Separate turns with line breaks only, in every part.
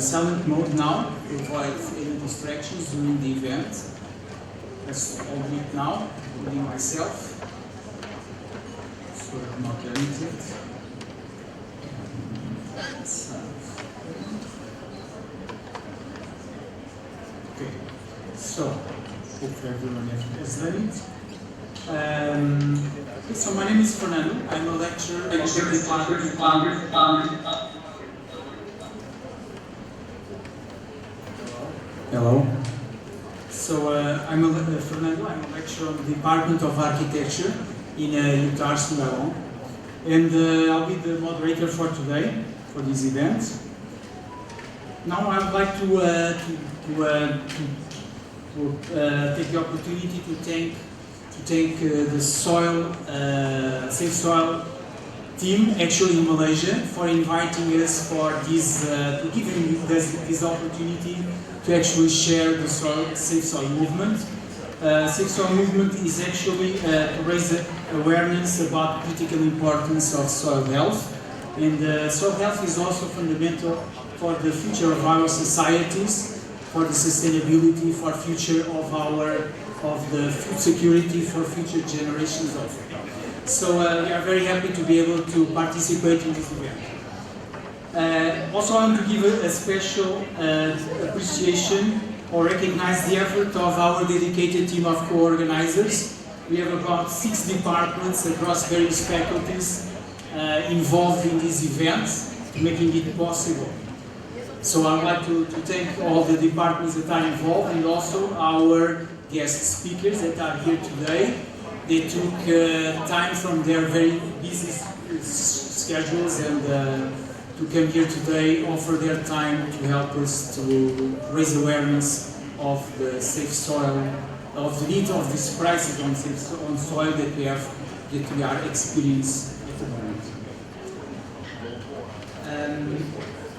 silent mode now to avoid any distractions during the event. Let's all do it now, including myself, so I'm not limited. Okay, so hope everyone has done it. So my name is Fernando. I'm a lecturer at Hello. So I'm Fernando. I'm a lecturer on the Department of Architecture in UTAR, and I'll be the moderator for today for this event. Now I would like to take the opportunity to thank the Safe Soil team, actually in Malaysia, for inviting us for this, to giving us this opportunity to actually share the Safe Soil movement. Safe Soil movement is actually to raise awareness about the critical importance of soil health, and soil health is also fundamental for the future of our societies, for the sustainability, for future of the food security for future generations also. So we are very happy to be able to participate in this event. Also, I want to give a special appreciation or recognize the effort of our dedicated team of co-organizers. We have about 6 departments across various faculties involved in this event, making it possible. So I'd like to thank all the departments that are involved, and also our guest speakers that are here today. They took time from their very busy schedules and to come here today, offer their time to help us to raise awareness of the safe soil, of the need of this crisis on soil that we are experiencing at the moment.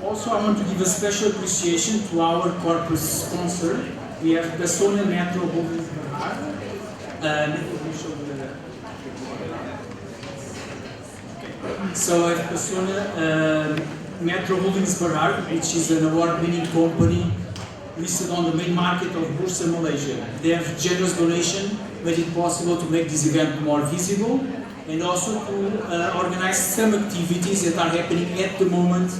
Also, I want to give a special appreciation to our corporate sponsor. We have Persona Metro Holdings Berhad. So Persona Metro Holdings Berhad, which is an award-winning company listed on the main market of Bursa, Malaysia. They have generous donation, made it possible to make this event more visible, and also to organize some activities that are happening at the moment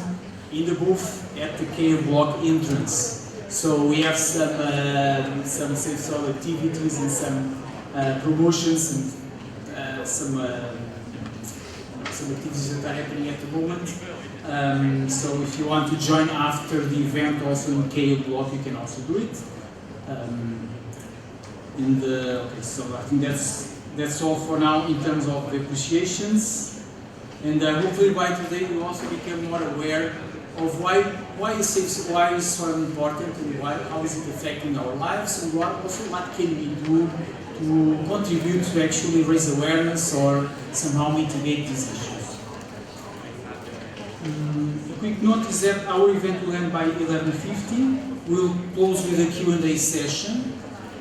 in the booth at the KM block entrance. So we have some safe soil activities and some promotions and some activities that are happening at the moment. So if you want to join after the event, also in KM block, you can also do it. Okay, so I think that's all for now in terms of the appreciations. And hopefully by today you also become more aware of why is soil important, and how is it affecting our lives, and what can we do to contribute to actually raise awareness or somehow mitigate these issues. A quick note is that our event will end by 11:50. We'll close with a Q&A session.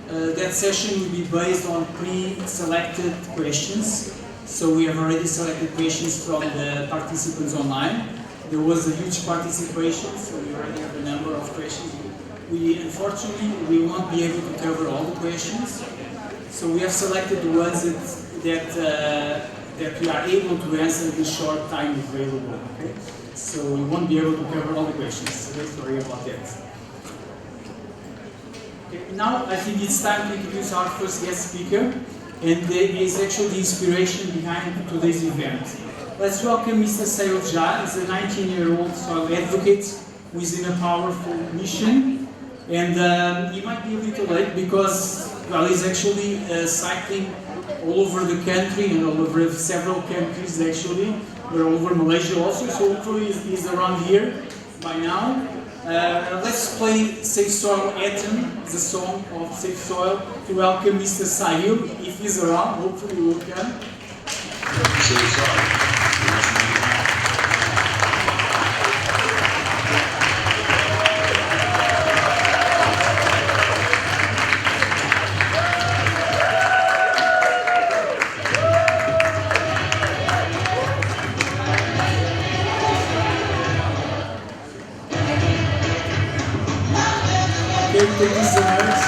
That session will be based on pre-selected questions. So we have already selected questions from the participants online. There was a huge participation, so we already have a number of questions. Unfortunately, we won't be able to cover all the questions. So we have selected the ones that we are able to answer in the short time available. Okay? So we won't be able to cover all the questions. So sorry about that. Okay, now I think it's time to introduce our first guest speaker, and there is actually the inspiration behind today's event. Let's welcome Mr. Sayed Jah. He's a 19-year-old soil advocate who is in a powerful mission. And he might be a little late because, well, he's actually cycling all over the country and all over several countries actually. We're all over Malaysia also, so hopefully he's around here by now. Let's play Safe Soil Anthem, the song of Safe Soil, to welcome Mr. Sahil. If he's around, hopefully he will come. Safe Soil. thank you so much.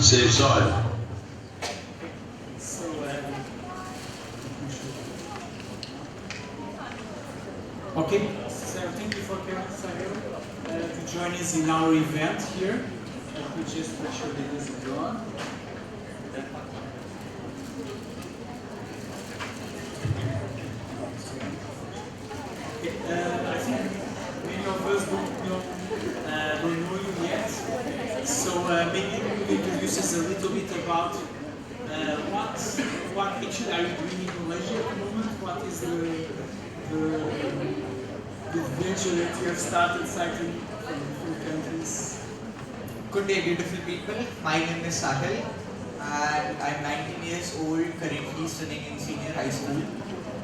Save soil.
So, okay, so thank you for coming, to join us in our event here. Let me just make sure that this is on. Okay, I think many of us don't know you yet. So maybe you could introduce us a little bit about what actually are you doing in Malaysia at the moment? What is the venture that you have started cycling from different countries?
Good day, beautiful people. My name is Sahil, and I'm 19 years old, currently studying in senior high school.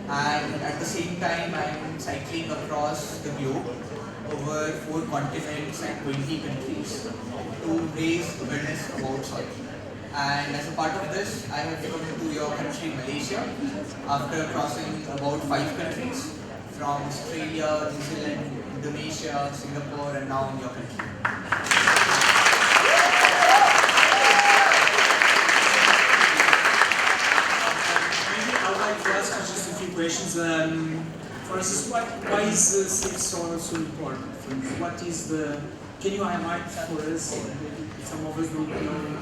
And at the same time, I'm cycling across the globe over 4 continents and 20 countries to raise awareness about soil. And as a part of this, I have come to your country, Malaysia, after crossing about 5 countries from Australia, New Zealand, Indonesia, Singapore, and now in your country.
Maybe I would like to ask you just a few questions. For instance, why is safe soil so important for you? What is the? Can you highlight for us? Maybe some of us don't know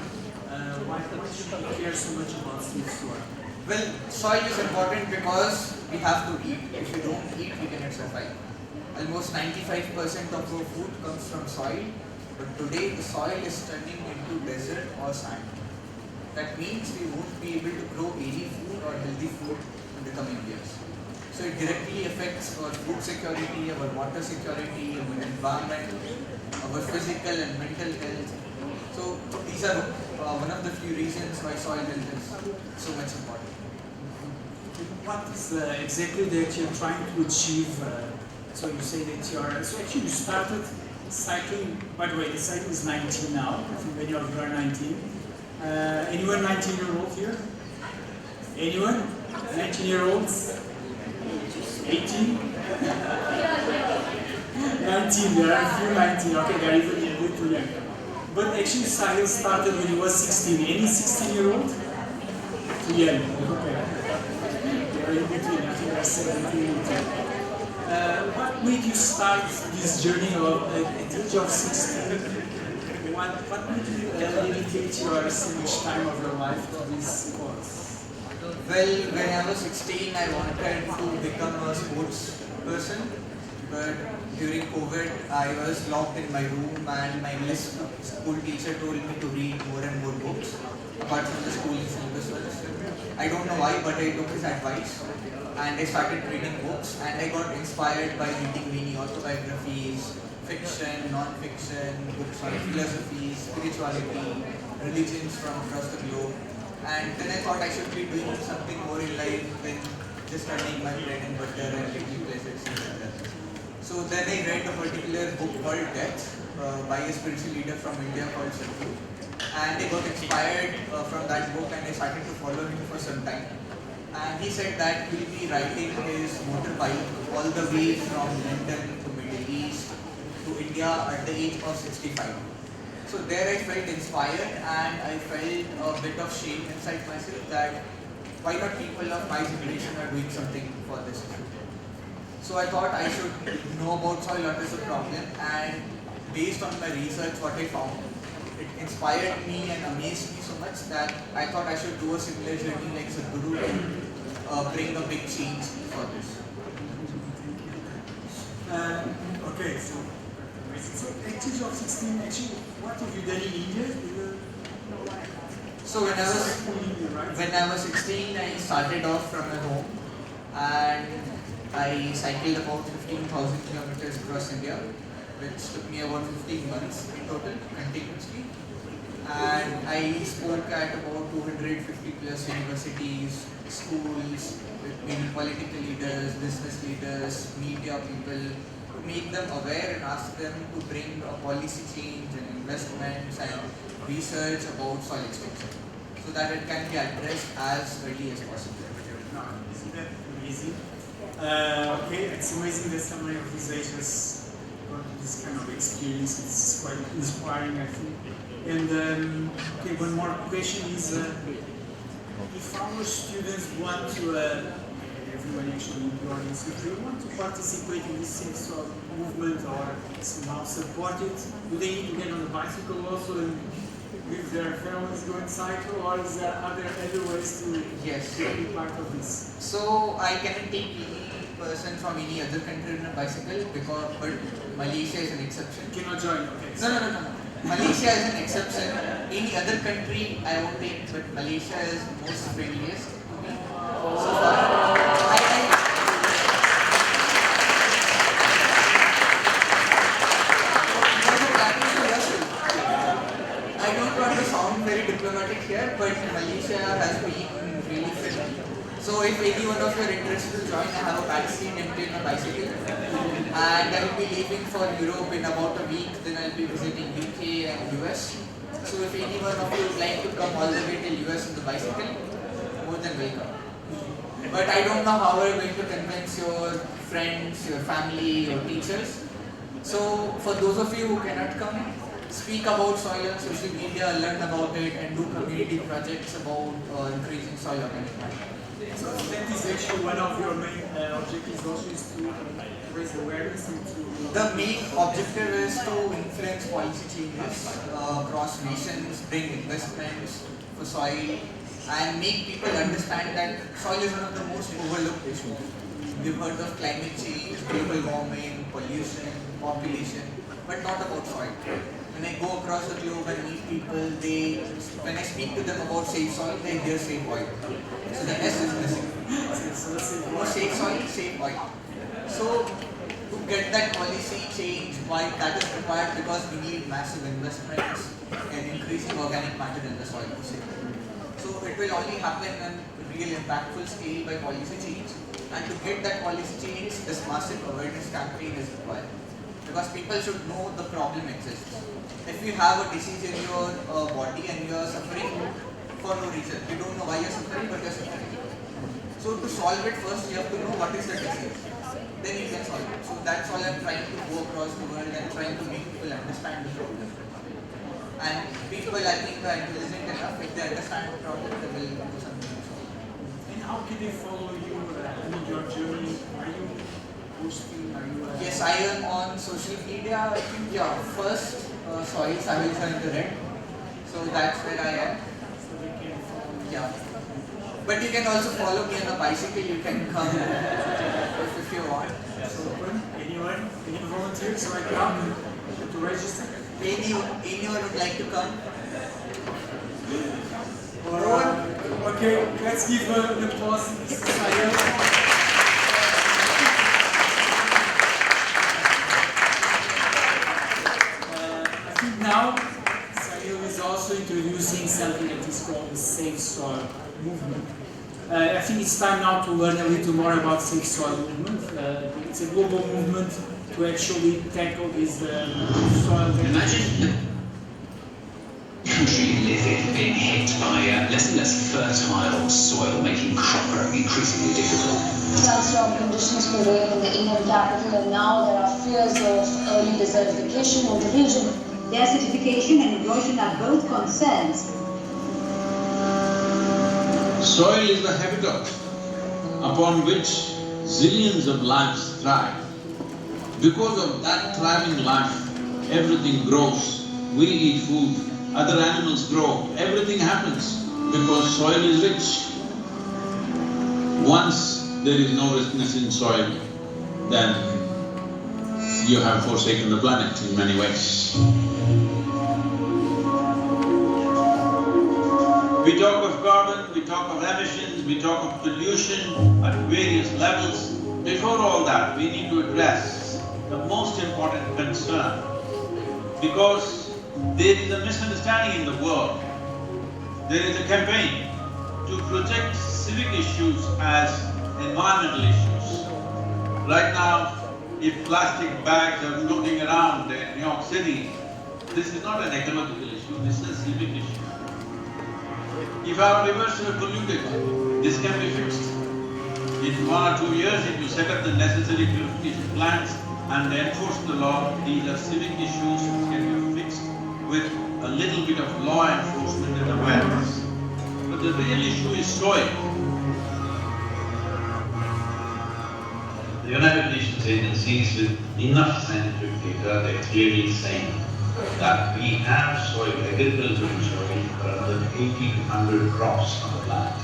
why should we care so much about safe soil?
Well, soil is important because we have to eat. If we don't eat, we cannot survive. Almost 95% of our food comes from soil, but today the soil is turning into desert or sand. That means we won't be able to grow any food or healthy food in the coming years. So it directly affects our food security, our water security, our environment, our physical and mental health. So these are one of the few reasons why soil health is so much important.
What is exactly that you're trying to achieve? So you say that you are. So actually, you started cycling. By the way, the cycle is 19 now. I think many of you are 19. Anyone 19-year-old here? Anyone? 19-year-olds? 18? 19. There are a few 19. Okay, there is a bit too young. But actually, Sahil started when he was 16. Any 16-year-old? Too young. Okay. In between, I think there's 17. What made you start this journey at the age of 16? What made you dedicate your so much time of your life to this cause?
Well, when I was 16, I wanted to become a sports person, but during COVID, I was locked in my room and my English school teacher told me to read more and more books, apart from the school syllabus. I don't know why, but I took his advice and I started reading books and I got inspired by reading many autobiographies, fiction, non-fiction, books on philosophy, spirituality, religions from across the globe. And then I thought I should be doing something more in life than just earning my bread and butter and living pleasures and like that. So then I read a particular book called Death by a spiritual leader from India called Sadhu. And I got inspired from that book and I started to follow him for some time. And he said that he will be riding his motorbike all the way from London to Middle East to India at the age of 65. So there I felt inspired and I felt a bit of shame inside myself that why not people of my generation are doing something for this issue. So I thought I should know about soil, what is the problem, and based on my research, what I found, it inspired me and amazed me so much that I thought I should do a similar journey like Sadhguru to bring a big change for this.
Okay, so at the age of 16, actually, what have you done in India?
So when I was 16, I started off from my home and I cycled about 15,000 kilometers across India, which took me about 15 months in total, continuously. And I spoke at about 250 plus universities, schools, with many political leaders, business leaders, media people, to make them aware and ask them to bring a policy change and investments and research about soil extinction. So so that it can be addressed as early as possible.
No, isn't that amazing? Okay, it's amazing that so many organizations go to this kind of experience. It's quite inspiring, I think. And okay, one more question is, if our students want to, everyone actually in the audience, if they want to participate in this sort of movement or somehow support it, do they need to get on a bicycle also and with their families going cycle, or is there other ways to be part of this?
So I cannot take any person from any other country on a bicycle but Malaysia is an exception.
You cannot join, okay.
No. Malaysia is an exception. Any other country I won't take, but Malaysia is most friendliest to me. So far, I don't want to sound very diplomatic here, but Malaysia has been really friendly. So if any one of you are interested to join, I have a vaccine empty on a bicycle, and I will be leaving for Europe in about a week. Then I'll be visiting UK and US. So if any one of you would like to come all the way till US on the bicycle, more than welcome. But I don't know how we're going to convince your friends, your family, your teachers. So for those of you who cannot come, speak about soil on social media, learn about it, and do community projects about increasing soil organic matter.
So that is actually one of your main objectives also, is to raise awareness and to...
The main objective is to influence policy changes across nations, bring investments for soil, and make people understand that soil is one of the most overlooked issues. We've heard of climate change, global warming, pollution, population, but not about soil. When I go across the globe and meet people, when I speak to them about safe soil, they hear safe oil. So the S is missing. No safe soil, safe oil. So to get that policy change, why that is required, because we need massive investments in increasing organic matter in the soil. So it will only happen on real impactful scale by policy change. And to get that policy change, this massive awareness campaign is required. Because people should know the problem exists. If you have a disease in your body and you are suffering for no reason, you don't know why you're suffering, but you're suffering. So to solve it, first you have to know what is the disease. Then you can solve it. So that's all I'm trying to go across the world and trying to make people understand the problem. And people, I think, are intelligent enough. If they understand the problem, they will do something to solve it.
And how can they follow you in your journey? Are you posting?
Yes, I am on social media. I think, first soil samples are in the red. So that's where I am.
So they can follow you.
Yeah. But you can also follow me on a bicycle. You can come if you want.
So open. Anyone? Any volunteers? So I come to register.
Anyone would like to come?
Okay, let's give an applause to Sayal. Now, Sayal is also introducing something that is called the Safe Soil Movement. I think it's time now to learn a little more about Safe Soil Movement. It's a global movement to actually tackle this soil.
Imagine a country you live in being hit by less and less fertile soil, making crop growing increasingly difficult.
Sandstorm conditions prevail in the Indian capital, and now there are fears of early desertification of the region. Desertification and erosion are both concerns.
Soil is the habitat upon which zillions of lives thrive. Because of that thriving life, everything grows. We eat food, other animals grow, everything happens because soil is rich. Once there is no richness in soil, then you have forsaken the planet in many ways. We talk of carbon, we talk of emissions, we talk of pollution at various levels. Before all that, we need to address the most important concern, because there is a misunderstanding in the world. There is a campaign to project civic issues as environmental issues. Right now, if plastic bags are floating around in New York City, this is not an ecological issue, this is a civic issue. If our rivers are polluted, this can be fixed. In 1 or 2 years, if you set up the necessary purification plants and enforce the law, these are civic issues which can be fixed with a little bit of law enforcement and awareness. But the real issue is soil. The United Nations agencies with enough scientific data, they're clearly saying that we have soil, agricultural soil, for another 80 to 100 crops on the planet.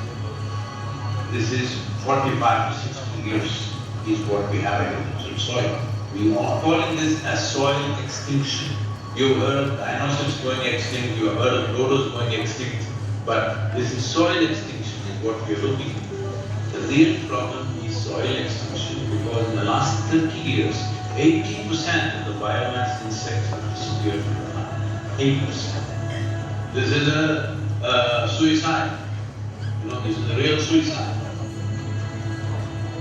This is 45 to 60 years is what we have agricultural soil. We are calling this as soil extinction. You've heard of dinosaurs going extinct, you have heard of dodos going extinct, but this is soil extinction is what we're looking at. The real problem is soil extinction because in the last 30 years, 80% of the biomass insects have disappeared from the planet. 80%. This is a suicide. You know, this is a real suicide.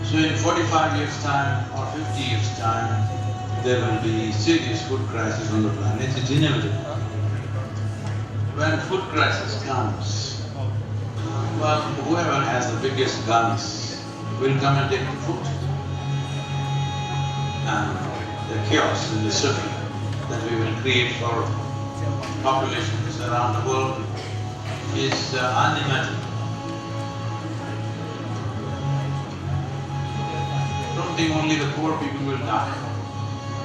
So in 45 years' time or 50 years' time, there will be serious food crisis on the planet. It's inevitable. When food crisis comes, well, whoever has the biggest guns will come and take the food. And the chaos and the suffering that we will create for populations around the world is unimaginable. Don't think only the poor people will die.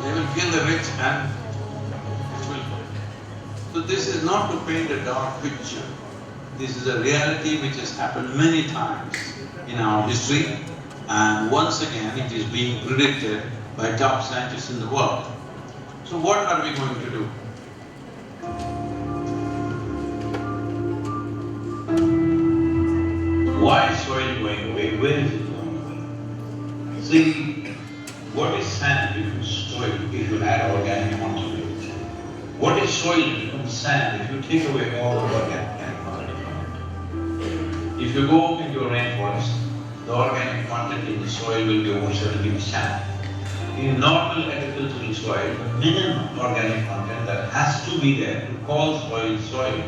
They will kill the rich and it will go. So this is not to paint a dark picture. This is a reality which has happened many times in our history, and once again it is being predicted by top scientists in the world. So what are we going to do? Why is soil going away? Where is it going away? See, what is sand becomes soil if you add organic content to it. What is soil becomes sand if you take away all the organic content. If you go into a rainforest, the organic content in the soil will be over 70%. In normal agricultural soil, the minimum organic content that has to be there to call soil soil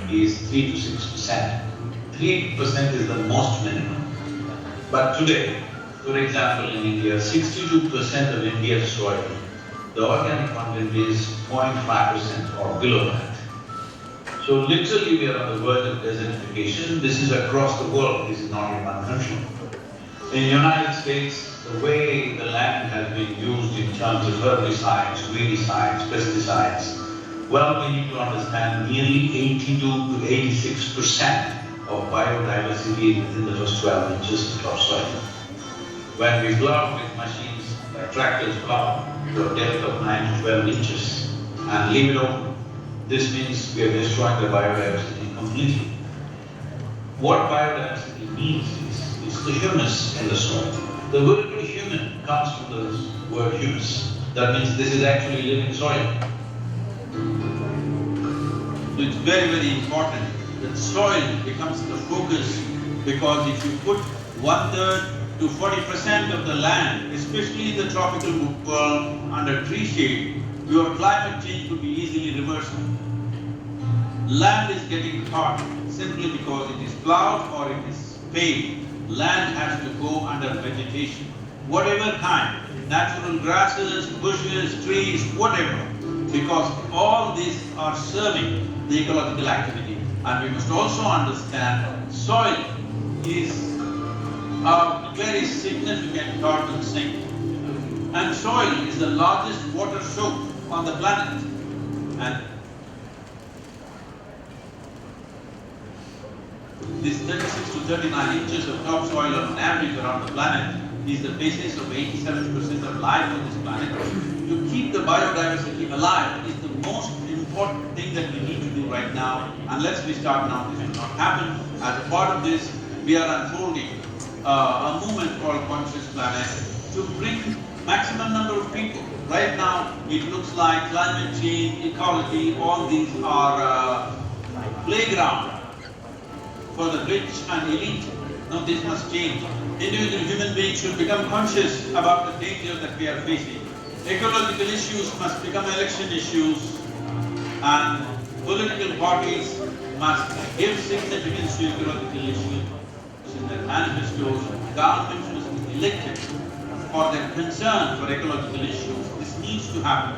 is 3 to 6%. 3% is the most minimum. But today, for example, in India, 62% of India's soil, the organic content is 0.5% or below that. So literally we are on the verge of desertification. This is across the world, this is not in one country. In the United States, the way the land has been used in terms of herbicides, weedicides, pesticides, well, we need to understand nearly 82 to 86% of biodiversity within the first 12 inches of topsoil. When we plow with machines, tractors plow to a depth of 9 to 12 inches and leave it open, this means we are destroying the biodiversity completely. What biodiversity means is the humus in the soil. The word human comes from the word humus. That means this is actually living soil. So it's very, very important that soil becomes the focus, because if you put 1/3 to 40% of the land, especially in the tropical world, under tree shade, your climate change could be easily reversible. Land is getting hot simply because it is plowed or it is paved. Land has to go under vegetation, whatever kind, natural grasses, bushes, trees, whatever, because all these are serving the ecological activity. And we must also understand soil is a very significant carbon sink. And soil is the largest water source on the planet. And this 36 to 39 inches of topsoil on average around the planet is the basis of 87% of life on this planet. To keep the biodiversity alive is the most important thing that we need to do right now. Unless we start now, this will not happen. As a part of this, we are unfolding a movement called Conscious Planet to bring maximum number of people. Right now, it looks like climate change, ecology, all these are playground for the rich and elite. No, this must change. Individual human beings should become conscious about the danger that we are facing. Ecological issues must become election issues, and political parties must give significance to ecological issues in their manifestos. Governments must be elected for their concern for ecological issues. This needs to happen.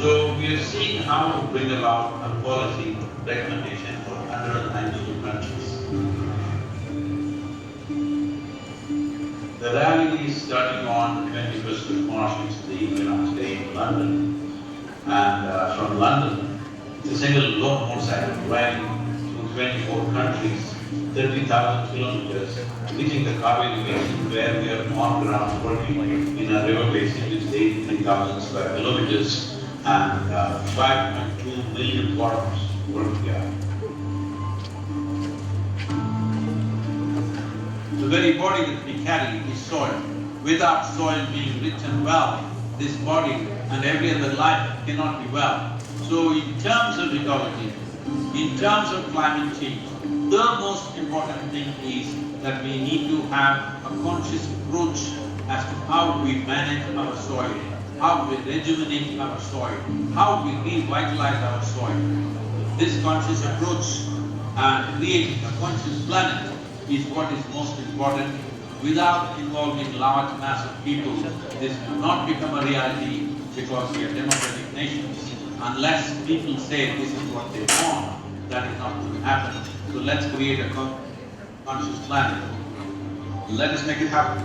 So we are seeing how to bring about a policy recommendation for 192 countries. The rally is starting on 21st of March, which is the Last Day in London. And from London, it's a single lone motorcycle rally through 24 countries, 30,000 kilometers, reaching the Kaveri Basin, where we are on ground working in a river basin which is 83,000 square kilometers and 5.2 million farmers work here. The very body that we carry is soil. Without soil being rich and well, this body and every other life cannot be well. So in terms of ecology, in terms of climate change, the most important thing is that we need to have a conscious approach as to how we manage our soil, how we rejuvenate our soil, how we revitalize our soil. This conscious approach and creating a conscious planet is what is most important. Without involving large mass of people, this will not become a reality because we are democratic nations. Unless people say this is what they want, that is not going to happen. So let's create a conscious planet. Let us make it happen.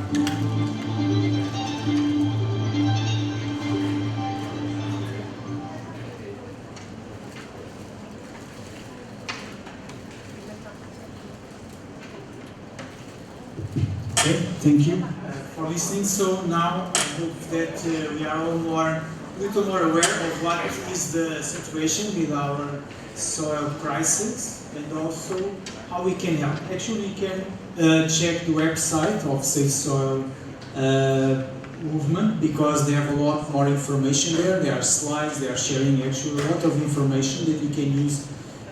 Okay, thank you for listening. So now I hope that we are all a little more aware of what is the situation with our soil crisis and also how we can help. Actually, we can check the website of Safe Soil movement because they have a lot more information there. There are slides, they are sharing actually a lot of information that you can use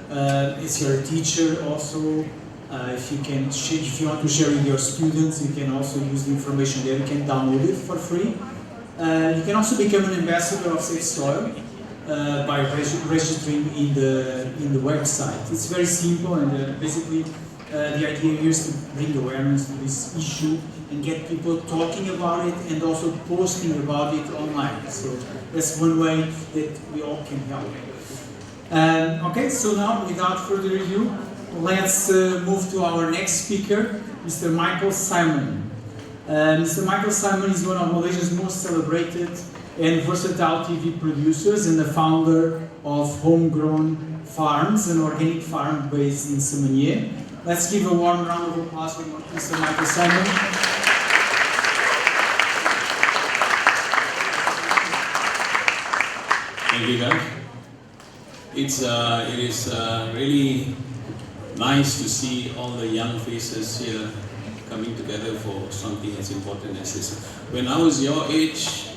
as your teacher also. If you want to share with your students, you can also use the information there. You can download it for free. You can also become an ambassador of Safe Soil by registering in the website. It's very simple, and basically the idea here is to bring awareness to this issue and get people talking about it and also posting about it online. So that's one way that we all can help. Okay, so now without further ado, let's move to our next speaker, Mr. Michael Simon. Mr. Michael Simon is one of Malaysia's most celebrated and versatile TV producers and the founder of Homegrown Farms, an organic farm based in Semenyih. Let's give a warm round of applause for Mr. Michael Simon.
Thank you, guys. It is really nice to see all the young faces here coming together for something as important as this. When I was your age,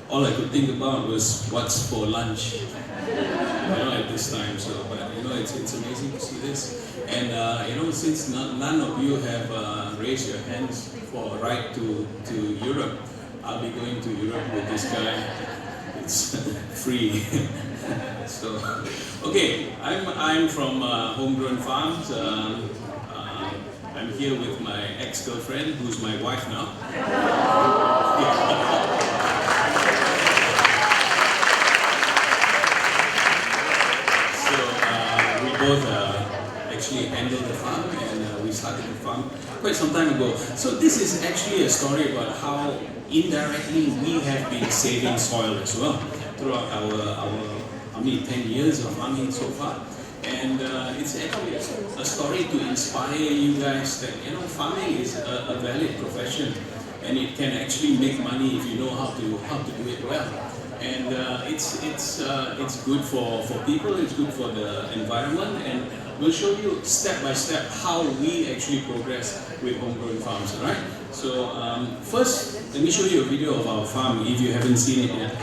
all I could think about was what's for lunch, at this time. So, but it's amazing to see this. And since none of you have raised your hands for a ride to Europe, I'll be going to Europe with this guy. It's free. So, okay, I'm from Homegrown Farms. I'm here with my ex-girlfriend, who's my wife now. So we both actually handled the farm, and we started the farm quite some time ago. So this is actually a story about how indirectly we have been saving soil as well throughout our 10 years of farming so far. And it's actually a story to inspire you guys that farming is a valid profession, and it can actually make money if you know how to do it well. And it's good for people, it's good for the environment, and we'll show you step by step how we actually progress with Homegrown Farms. Alright? So first, let me show you a video of our farm if you haven't seen it yet.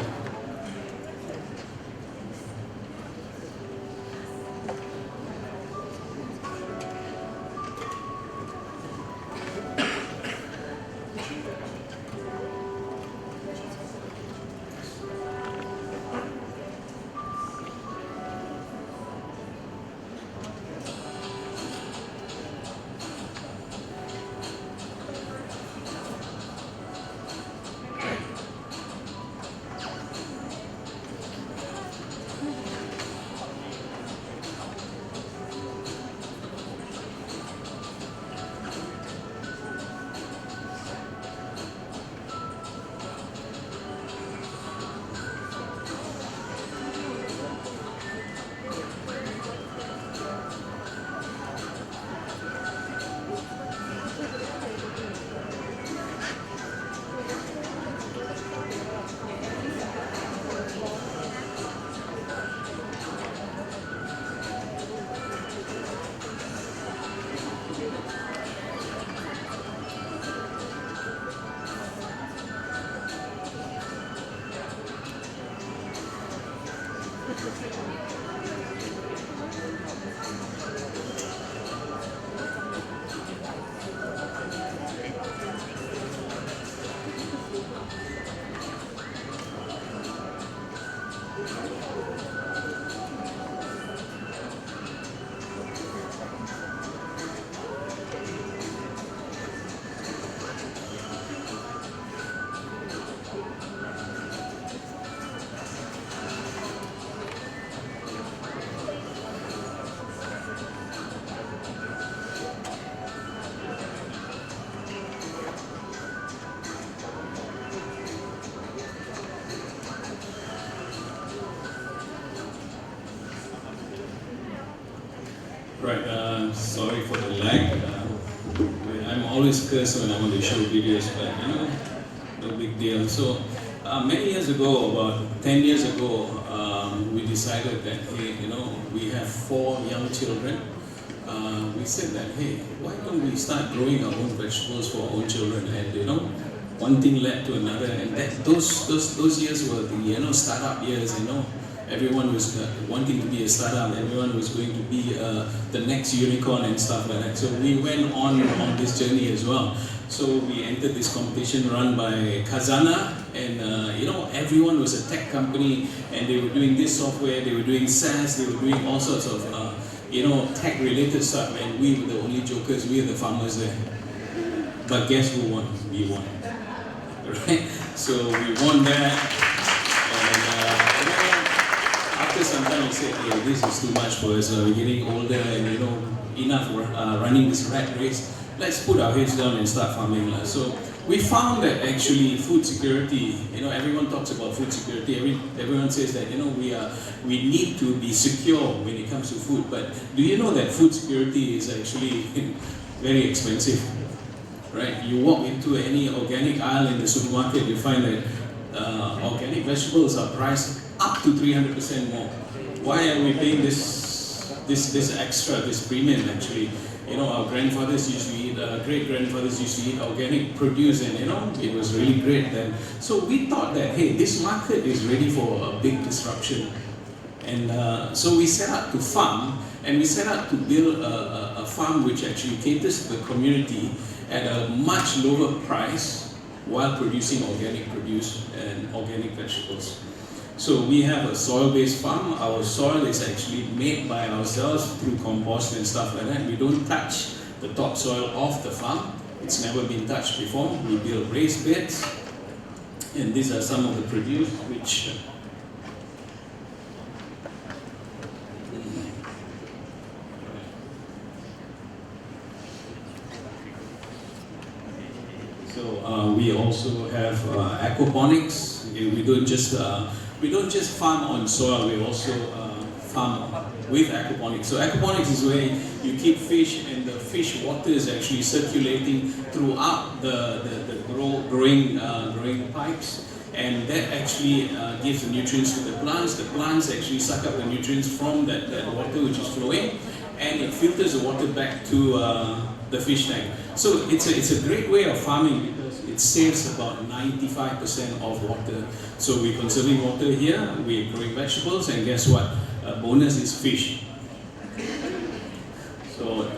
Right, sorry for the lag. I'm always cursed when I want to show videos, but you know, no big deal. So, many years ago, about 10 years ago, we decided that, hey, you know, we have 4 young children. We said that, hey, why don't we start growing our own vegetables for our own children? And you know, one thing led to another, and those years were the, you know, startup years. You know, everyone was wanting to be a startup. Everyone was going to be the next unicorn and stuff like that. So we went on this journey as well. So we entered this competition run by Khazanah, and you know, everyone was a tech company, and they were doing this software, they were doing SaaS, they were doing all sorts of you know, tech-related stuff, and we were the only jokers. We were the farmers there. But guess who won? We won. Right? So we won that, and after some time we said, hey, this is too much for us. We're getting older, and you know, enough running this rat race. Let's put our heads down and start farming. So we found that actually food security, you know, everyone talks about food security. Everyone says that, you know, we need to be secure when it comes to food. But do you know that food security is actually very expensive? Right? You walk into any organic aisle in the supermarket, you find that organic vegetables are priced up to 300% more. Why are we paying this extra, this premium actually? You know, our grandfathers used to eat, great-grandfathers used to eat organic produce, and you know, it was really great then. So we thought that, hey, this market is ready for a big disruption. And so we set out to farm, and we set out to build a farm which actually caters to the community at a much lower price while producing organic produce and organic vegetables. So we have a soil-based farm. Our soil is actually made by ourselves through compost and stuff like that. We don't touch the topsoil of the farm. It's never been touched before. We build raised beds, and these are some of the produce which we also have aquaponics. We don't just farm on soil. We also farm with aquaponics. So aquaponics is where you keep fish, and the fish water is actually circulating throughout the growing pipes, and that actually gives the nutrients to the plants. The plants actually suck up the nutrients from that water which is flowing, and it filters the water back to the fish tank. So it's a great way of farming because it saves about 95% of water. So we're conserving water here, we're growing vegetables, and guess what? Bonus is fish. So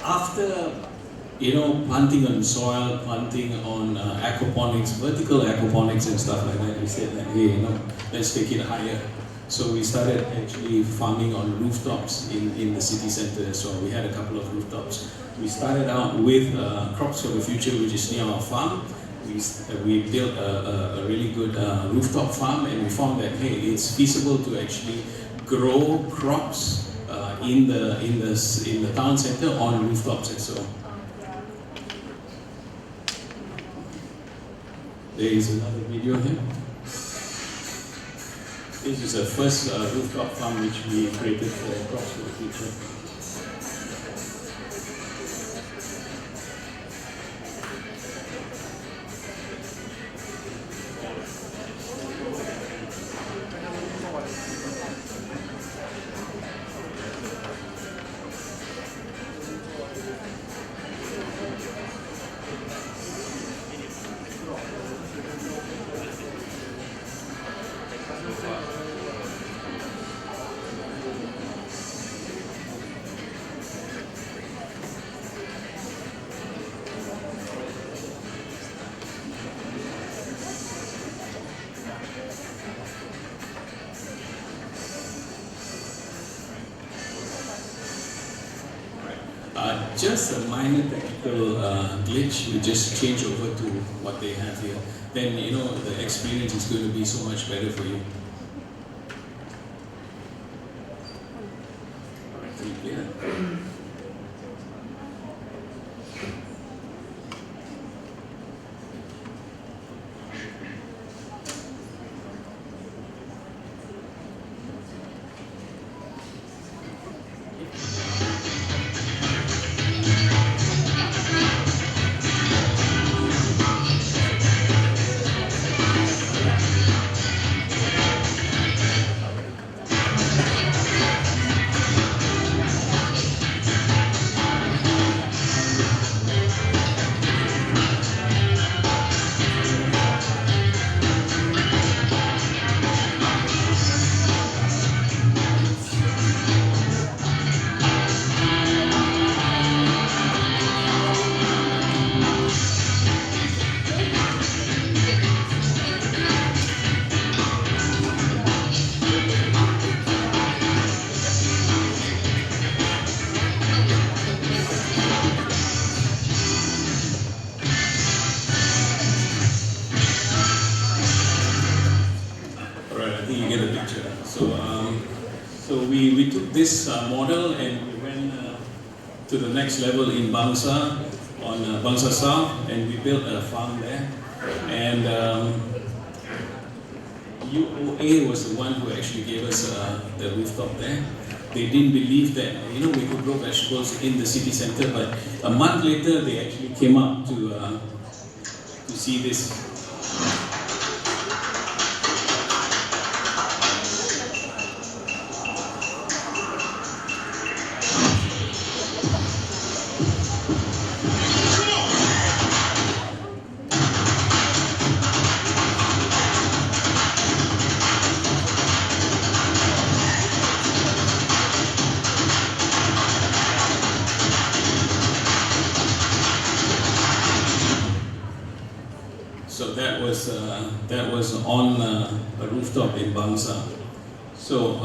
after, you know, planting on soil, planting on aquaponics, vertical aquaponics and stuff like that, we said that, hey, you know, let's take it higher. So we started actually farming on rooftops in the city center. So we had a couple of rooftops. We started out with Crops for the Future, which is near our farm. We built a really good rooftop farm, and we found that, hey, it's feasible to actually grow crops in the town center on rooftops and so on. There is another video here. This is the first rooftop farm which we created for Crops for the Future. just a minor technical glitch, we just change over to what they have here. Then the experience is going to be so much better for you. Alright, clear. So we took this model and we went to the next level in Bangsa, on Bangsa South, and we built a farm there. And UOA was the one who actually gave us the rooftop there. They didn't believe that we could grow vegetables in the city center, but a month later they actually came up to see this. So that was on a rooftop in Bangsa. So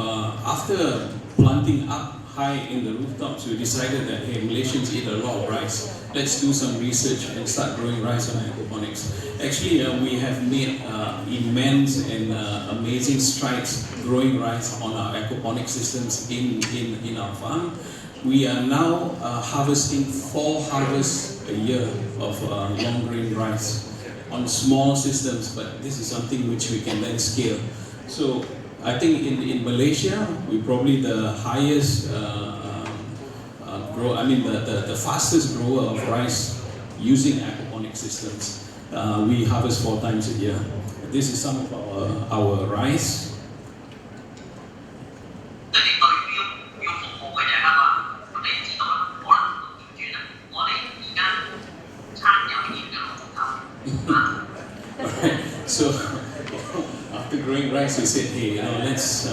after planting up high in the rooftops, we decided that hey, Malaysians eat a lot of rice. Let's do some research and start growing rice on aquaponics. Actually, we have made immense and amazing strides growing rice on our aquaponic systems in our farm. We are now harvesting 4 harvests a year of long grain rice on small systems, but this is something which we can then scale. So I think in Malaysia, we're probably the highest the fastest grower of rice using aquaponic systems. We harvest 4 times a year. This is some of our rice. So after growing rice, we said, hey, let's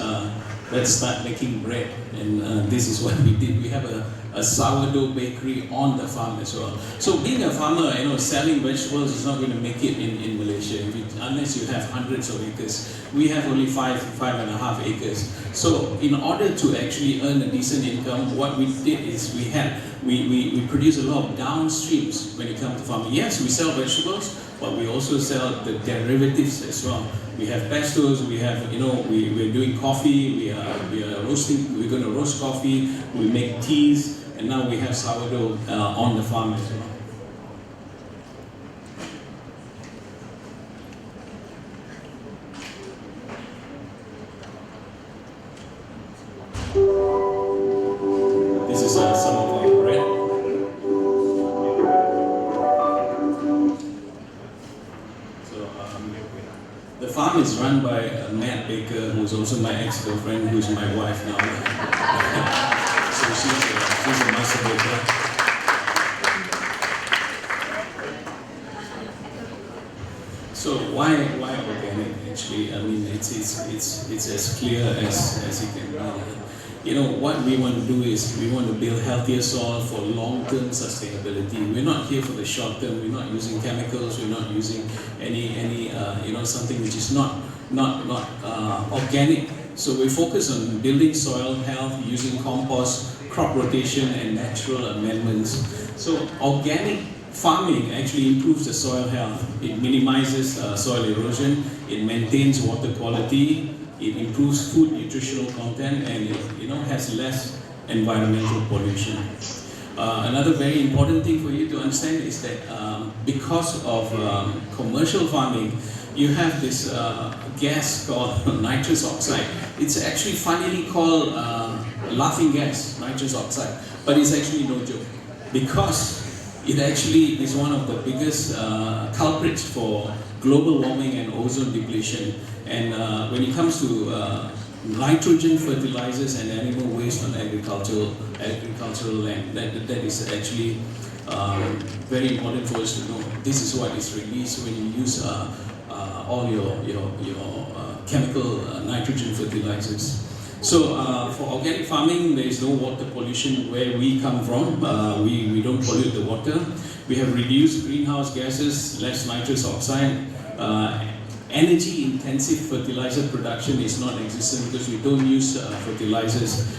start making bread, and this is what we did. We have a sourdough bakery on the farm as well. So being a farmer, selling vegetables is not going to make it in Malaysia unless you have hundreds of acres. We have only 5.5 acres. So in order to actually earn a decent income, what we did is we produce a lot of downstreams when it comes to farming. Yes, we sell vegetables, but we also sell the derivatives as well. We have pestos, we have, we're doing coffee, we are roasting, we're going to roast coffee, we make teas, and now we have sourdough on the farm as well. This is some of our bread. The farm is run by a Nat Baker, who's also my ex-girlfriend, who's my wife now. So she's a master baker. So why organic? Actually, I mean it's as clear as it can be. What we want to do is we want to build healthier soil for long-term sustainability. We're not here for the short term. We're not using chemicals. We're not using any something which is not organic. So we focus on building soil health, using compost, crop rotation and natural amendments. So organic farming actually improves the soil health. It minimizes soil erosion, it maintains water quality, it improves food nutritional content, and it has less environmental pollution. Another very important thing for you to understand is that because of commercial farming, you have this gas called nitrous oxide. It's actually funnily called laughing gas, nitrous oxide, but it's actually no joke, because it actually is one of the biggest culprits for global warming and ozone depletion. And when it comes to nitrogen fertilizers and animal waste on agricultural land, that is actually very important for us to know. This is what is released when you use all your chemical nitrogen fertilizers. So for organic farming, there is no water pollution where we come from. We don't pollute the water. We have reduced greenhouse gases, less nitrous oxide. Energy-intensive fertilizer production is non-existent because we don't use fertilizers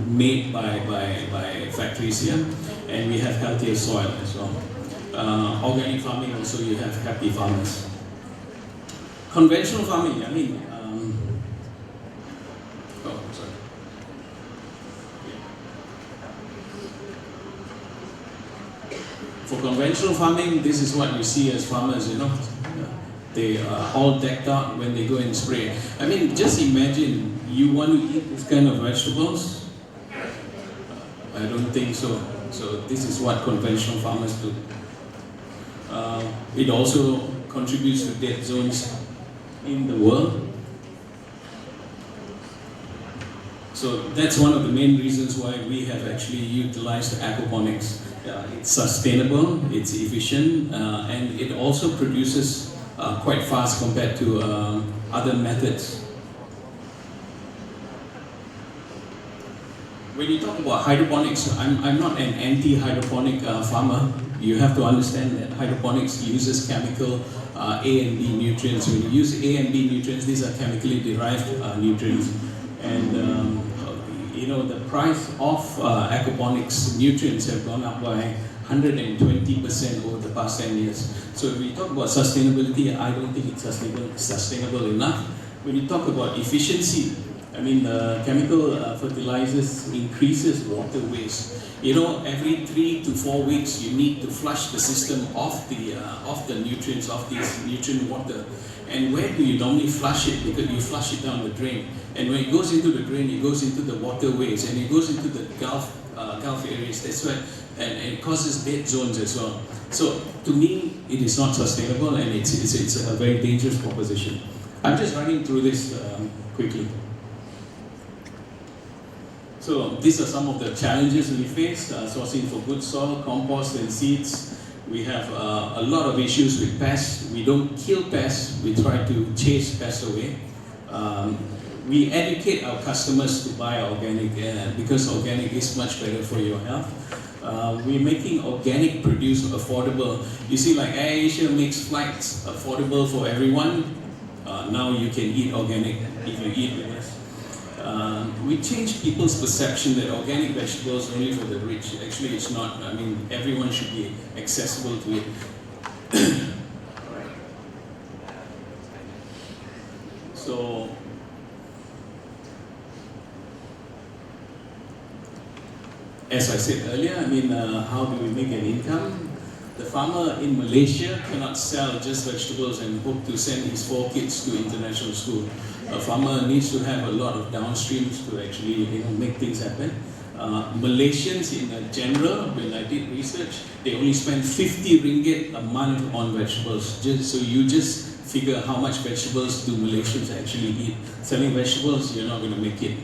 made by factories here, and we have healthier soil as well. Organic farming also, you have happy farmers. Conventional farming, I mean, for conventional farming, this is what you see as farmers, They are all decked out when they go and spray. I mean, just imagine you want to eat this kind of vegetables. I don't think so. So this is what conventional farmers do. It also contributes to dead zones in the world. So that's one of the main reasons why we have actually utilized aquaponics. It's sustainable, it's efficient, and it also produces quite fast compared to other methods. When you talk about hydroponics, I'm not an anti-hydroponic farmer. You have to understand that hydroponics uses chemical A and B nutrients. When you use A and B nutrients, these are chemically derived nutrients. And the price of aquaponics nutrients have gone up by 120% over the past 10 years. So when we talk about sustainability, I don't think it's sustainable enough. When you talk about efficiency, I mean, chemical fertilizers increases water waste. Every 3 to 4 weeks, you need to flush the system of the nutrients, of this nutrient water. And where do you normally flush it? Because you flush it down the drain. And when it goes into the drain, it goes into the waterways, and it goes into the Gulf areas. That's why, and it causes dead zones as well. So to me, it is not sustainable, and it's a very dangerous proposition. I'm just running through this quickly. So these are some of the challenges we face: sourcing for good soil, compost, and seeds. We have a lot of issues with pests. We don't kill pests, we try to chase pests away. We educate our customers to buy organic because organic is much better for your health. We're making organic produce affordable. You see, like AirAsia makes flights affordable for everyone. Now you can eat organic if you eat with us. We change people's perception that organic vegetables are only for the rich. Actually, it's not. I mean, everyone should be accessible to it. So, as I said earlier, I mean, how do we make an income? The farmer in Malaysia cannot sell just vegetables and hope to send his 4 kids to international school. A farmer needs to have a lot of downstreams to actually make things happen. Malaysians in general, when I did research, they only spend 50 ringgit a month on vegetables. So you just figure how much vegetables do Malaysians actually eat. Selling vegetables, you're not going to make it.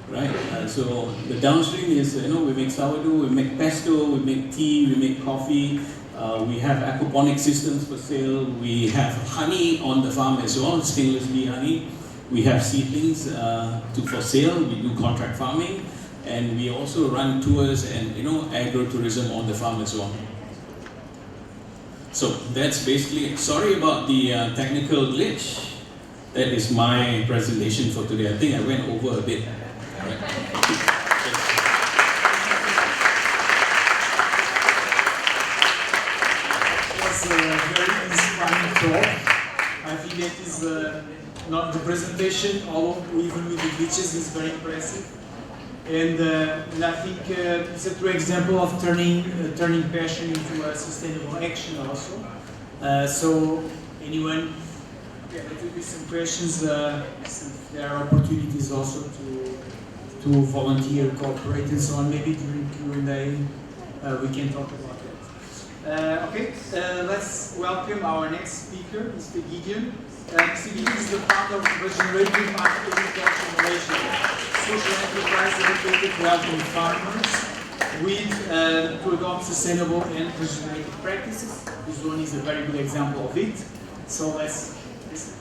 Right? So the downstream is, we make sourdough, we make pesto, we make tea, we make coffee. We have aquaponic systems for sale. We have honey on the farm as well, stainless steel honey. We have seedlings for sale. We do contract farming, and we also run tours and agro-tourism on the farm as well. So that's basically it. Sorry about the technical glitch. That is my presentation for today. I think I went over a bit. All right.
was a very inspiring talk. I think that is not the presentation, although even with the glitches, is very impressive. And I think it's a true example of turning passion into a sustainable action also. So anyone, there will be some questions. There are opportunities also to volunteer, cooperate, and so on. Maybe during Q&A we can talk about that. Okay, let's welcome our next speaker, Mr. Gideon. Mr. Gideon is the founder of Regenerative Agriculture Malaysia, social enterprise dedicated to helping farmers to adopt sustainable and regenerative practices. This one is a very good example of it. So let's listen.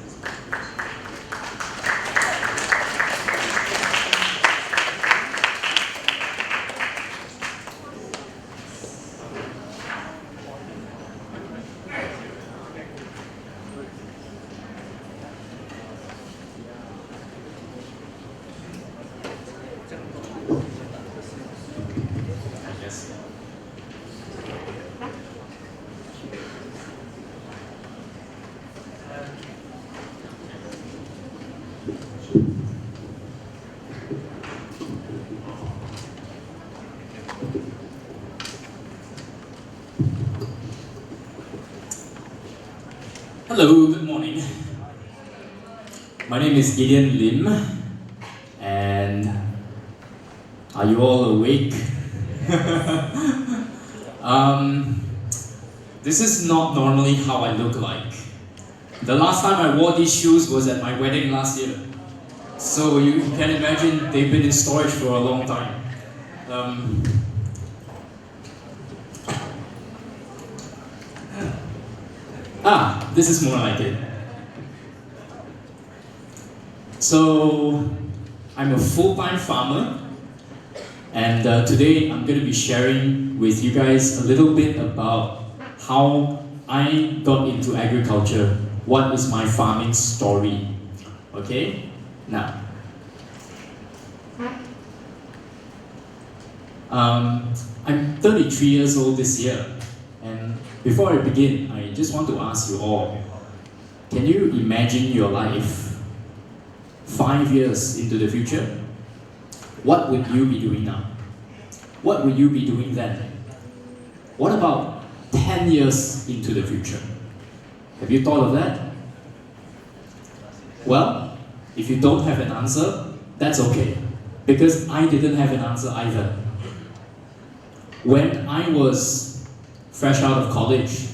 Hello, good morning. My name is Gideon Lim, and are you all awake? This is not normally how I look like. The last time I wore these shoes was at my wedding last year. So you can imagine they've been in storage for a long time. This is more like it. So, I'm a full-time farmer, and today I'm going to be sharing with you guys a little bit about how I got into agriculture. What is my farming story? Okay? Now, I'm 33 years old this year, and before I begin, I just want to ask you all, can you imagine your life 5 years into the future? What would you be doing now? What would you be doing then? What about 10 years into the future? Have you thought of that? Well, if you don't have an answer, that's okay, because I didn't have an answer either. When I was fresh out of college,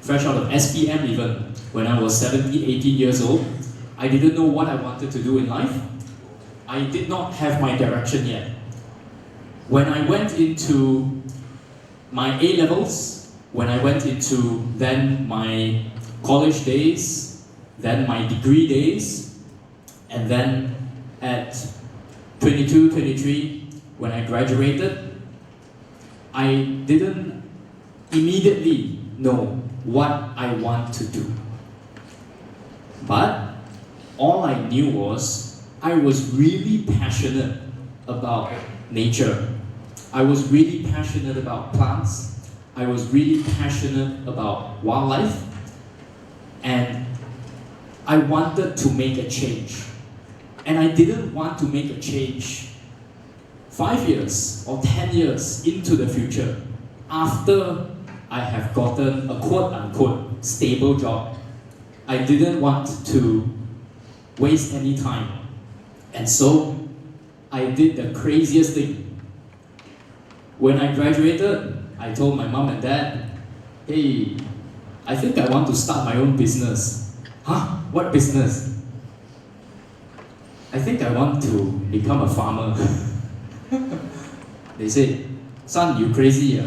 fresh out of SPM even, when I was 17, 18 years old, I didn't know what I wanted to do in life. I did not have my direction yet. When I went into my A-levels, when I went into then my college days, then my degree days, and then at 22, 23, when I graduated, I didn't immediately know what I want to do. But all I knew was I was really passionate about nature. I was really passionate about plants. I was really passionate about wildlife. And I wanted to make a change. And I didn't want to make a change 5 years or 10 years into the future after I have gotten a quote-unquote stable job. I didn't want to waste any time. And so I did the craziest thing. When I graduated, I told my mom and dad, hey, I think I want to start my own business. Huh? What business? I think I want to become a farmer. They said, son, you crazy,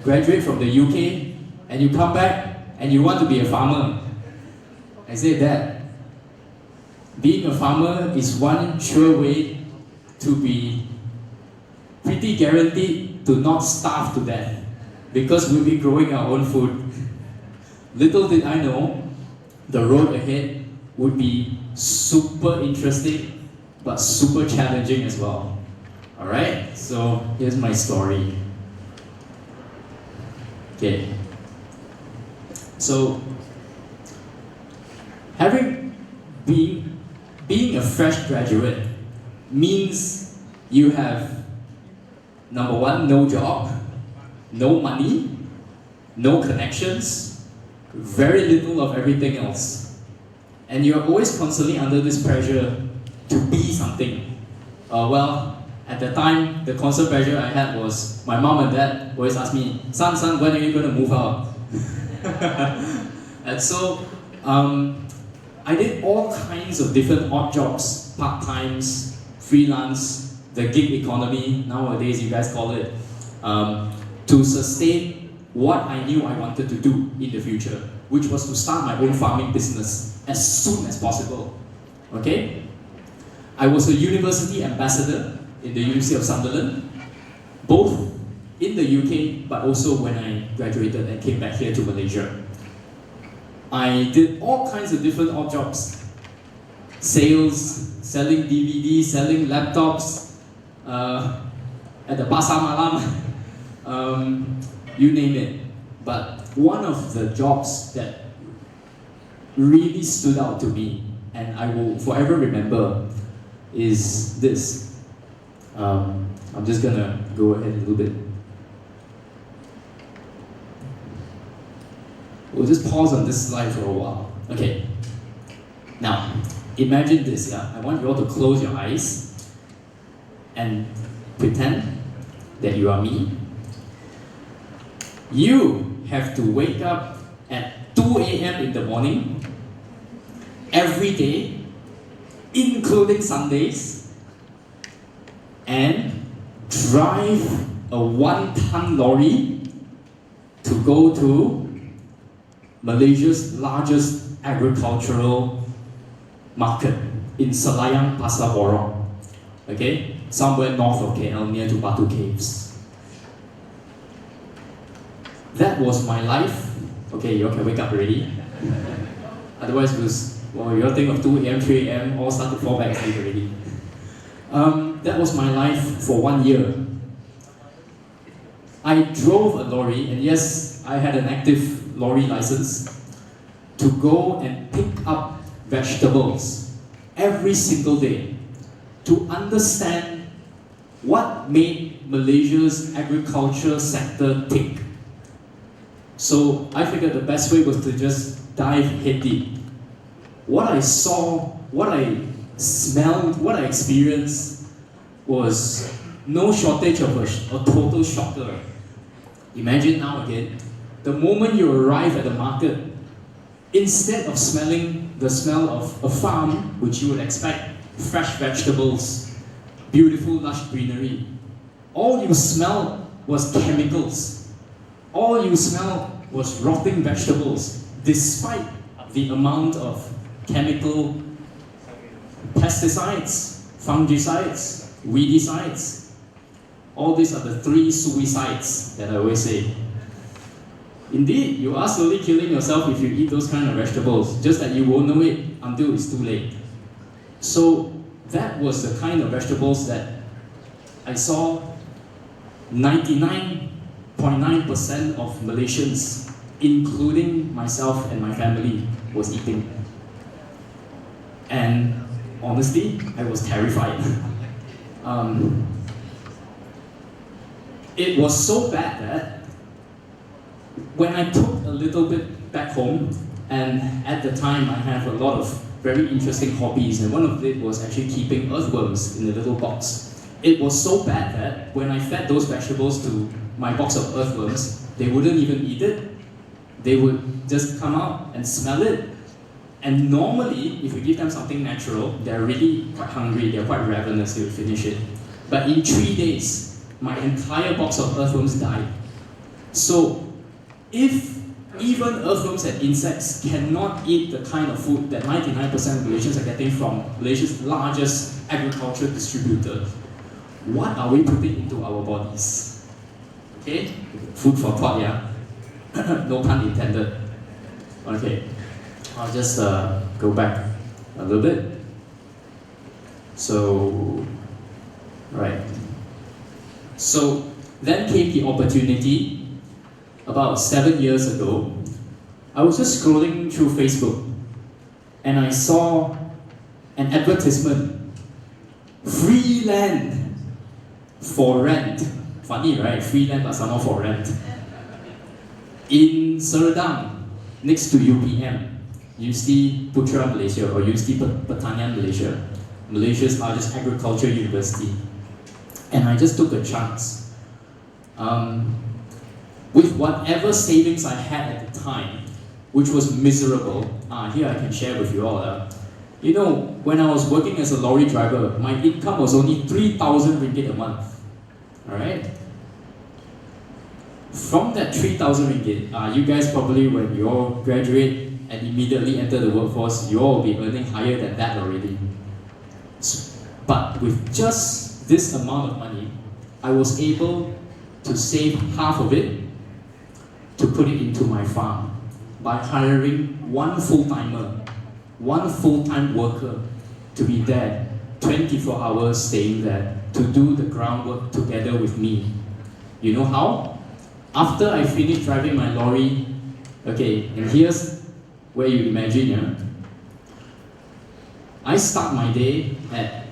graduate from the UK and you come back and you want to be a farmer. I said, Dad, being a farmer is one sure way to be pretty guaranteed to not starve to death, because we'll be growing our own food. Little did I know, the road ahead would be super interesting, but super challenging as well. Alright, so here's my story. Okay. So, being a fresh graduate means you have, number one, no job, no money, no connections, very little of everything else. And you're always constantly under this pressure to be something. Well, at the time, the constant pressure I had was my mom and dad always asked me, son, when are you going to move out? And so, I did all kinds of different odd jobs, part-times, freelance, the gig economy, nowadays you guys call it, to sustain what I knew I wanted to do in the future, which was to start my own farming business as soon as possible. Okay? I was a university ambassador in the University of Sunderland, both in the UK, but also when I graduated and came back here to Malaysia. I did all kinds of different odd jobs. Sales, selling DVDs, selling laptops, at the Pasar Malam, you name it. But one of the jobs that really stood out to me, and I will forever remember, is this. I'm just gonna go ahead a little bit. We'll just pause on this slide for a while. Okay. Now, imagine this, yeah? I want you all to close your eyes and pretend that you are me. You have to wake up at 2 a.m. in the morning, every day, including Sundays, and drive a 1-ton lorry to go to Malaysia's largest agricultural market in Selayang Pasar Borong, okay? Somewhere north of KL, near to Batu Caves. That was my life. Okay, you all can wake up already. Otherwise, you all think of 2 a.m., 3 a.m., all start to fall back asleep already. That was my life for 1 year. I drove a lorry, and yes, I had an active lorry license, to go and pick up vegetables every single day to understand what made Malaysia's agriculture sector tick. So I figured the best way was to just dive head deep. What I saw, what I smelled, what I experienced was no shortage of a total shocker. Imagine now again, the moment you arrive at the market, instead of smelling the smell of a farm, which you would expect, fresh vegetables, beautiful lush greenery, all you smelled was chemicals. All you smelled was rotting vegetables, despite the amount of chemical pesticides, fungicides, weedicides. All these are the 3 suicides that I always say. Indeed, you are slowly killing yourself if you eat those kind of vegetables, just that you won't know it until it's too late. So that was the kind of vegetables that I saw 99.9% of Malaysians, including myself and my family, was eating. And honestly, I was terrified. It was so bad that when I took a little bit back home, and at the time I have a lot of very interesting hobbies, and one of it was actually keeping earthworms in a little box. It was so bad that when I fed those vegetables to my box of earthworms, they wouldn't even eat it. They would just come out and smell it. And normally, if you give them something natural, they're really quite hungry, they're quite ravenous, they would finish it. But in 3 days, my entire box of earthworms died. So, if even earthworms and insects cannot eat the kind of food that 99% of Malaysians are getting from Malaysia's largest agricultural distributor, what are we putting into our bodies? Okay? Food for thought, yeah? No pun intended. Okay. I'll just go back a little bit. So, right. So, then came the opportunity about 7 years ago I was just scrolling through Facebook and I saw an advertisement, free land for rent. Funny, right? Free land but somehow for rent. In Serdang, next to UPM, University Putra Malaysia or University Pertanian Malaysia, Malaysia's largest agriculture university. And I just took a chance. With whatever savings I had at the time, which was miserable, here I can share with you all. You know, when I was working as a lorry driver, my income was only 3,000 ringgit a month. Alright? From that 3,000 ringgit, you guys probably, when you all graduate and immediately enter the workforce, you all will be earning higher than that already. But with just this amount of money, I was able to save half of it to put it into my farm by hiring one full-timer, one full-time worker to be there 24 hours staying there to do the groundwork together with me. You know how? After I finish driving my lorry, okay, and here's where you imagine, I start my day at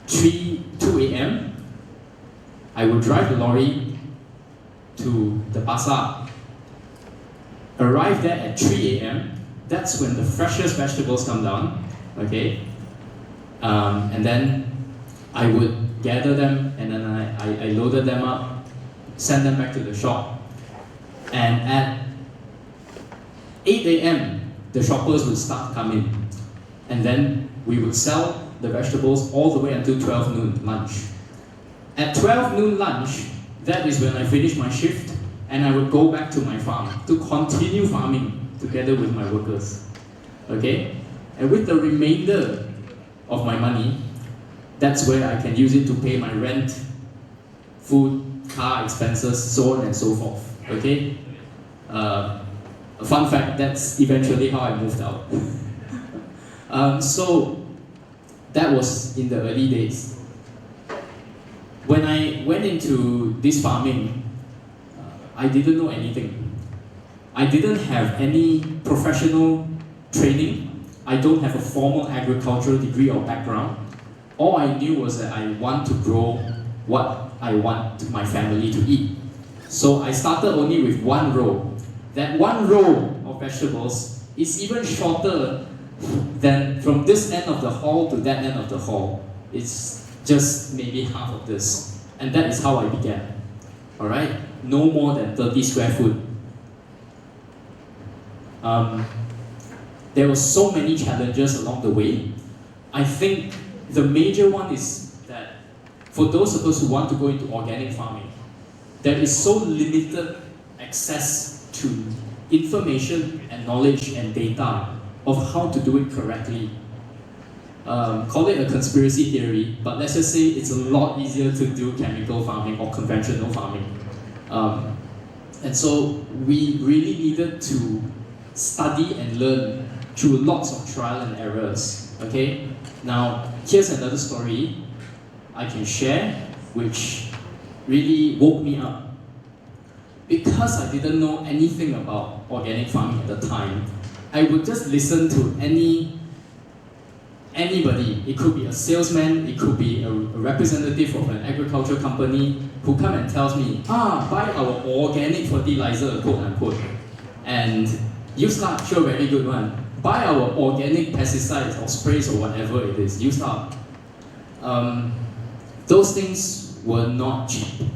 2 a.m. I will drive the lorry to the pasar. Arrive there at 3 a.m. That's when the freshest vegetables come down, okay? And then I would gather them and then I loaded them up, send them back to the shop. And at 8 a.m., the shoppers would start coming. And then we would sell the vegetables all the way until 12 noon, lunch. At 12 noon lunch, that is when I finished my shift and I would go back to my farm to continue farming together with my workers. Okay? And with the remainder of my money, that's where I can use it to pay my rent, food, car expenses, so on and so forth. Okay? A fun fact, that's eventually how I moved out. So that was in the early days. When I went into this farming, I didn't know anything. I didn't have any professional training. I don't have a formal agricultural degree or background. All I knew was that I want to grow what I want my family to eat. So I started only with one row. That one row of vegetables is even shorter than from this end of the hall to that end of the hall. It's just maybe half of this. And that is how I began. Alright? No more than 30 square foot. There were so many challenges along the way. I think the major one is that for those of us who want to go into organic farming, there is so limited access to information and knowledge and data of how to do it correctly. Call it a conspiracy theory, but let's just say it's a lot easier to do chemical farming or conventional farming. And so we really needed to study and learn through lots of trial and errors. Okay? Now, here's another story I can share, which really woke me up. Because I didn't know anything about organic farming at the time, I would just listen to anybody. It could be a salesman, it could be a representative of an agriculture company who come and tells me, buy our organic fertilizer, quote unquote. And you start, sure, very good one. Buy our organic pesticides or sprays or whatever it is, you start. Those things were not cheap.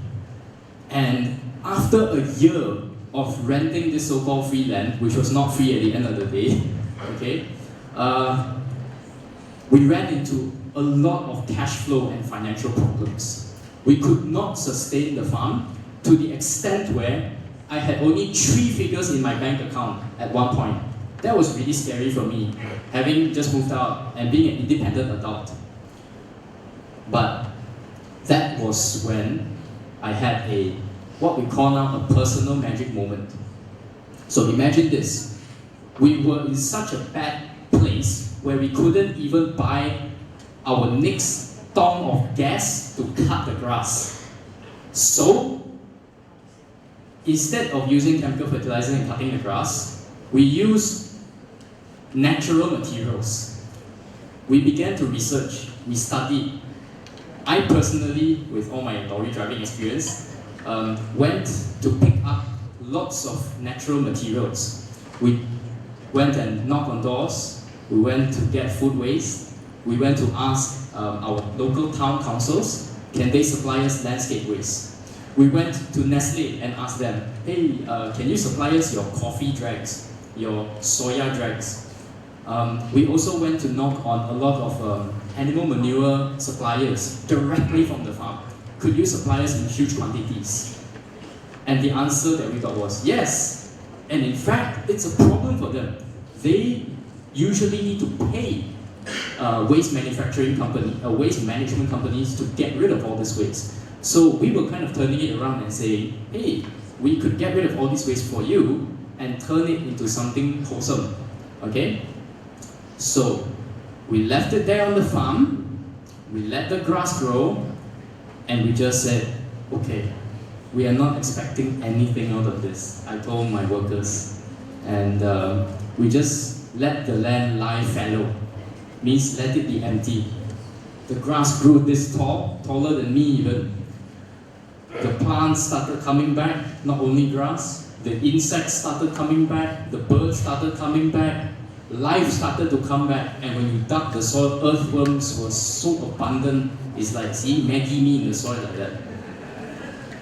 And after a year of renting this so-called free land, which was not free at the end of the day, okay, we ran into a lot of cash flow and financial problems. We could not sustain the farm to the extent where I had only 3 figures in my bank account at one point. That was really scary for me, having just moved out and being an independent adult. But that was when I had what we call now a personal magic moment. So imagine this. We were in such a bad place where we couldn't even buy our next tong of gas to cut the grass. So, instead of using chemical fertilizer and cutting the grass, We used natural materials. We began to research, we studied. I personally, with all my lorry driving experience, went to pick up lots of natural materials. We went and knocked on doors, we went to get food waste, we went to ask our local town councils, can they supply us landscape waste? We went to Nestle and asked them, hey, can you supply us your coffee dregs, your soya dregs? We also went to knock on a lot of animal manure suppliers directly from the farm. Could you supply us in huge quantities? And the answer that we got was yes. And in fact, it's a problem for them. They usually need to pay waste manufacturing company, waste management companies to get rid of all this waste. So we were kind of turning it around and saying, hey, we could get rid of all this waste for you and turn it into something wholesome. Okay? So we left it there on the farm, we let the grass grow, and we just said, okay, we are not expecting anything out of this. I told my workers, and we just let the land lie fallow, means let it be empty. The grass grew this tall, taller than me even. The plants started coming back, not only grass, the insects started coming back, the birds started coming back, life started to come back, and when you dug the soil, earthworms were so abundant, it's like seeing Maggie mee in the soil like that.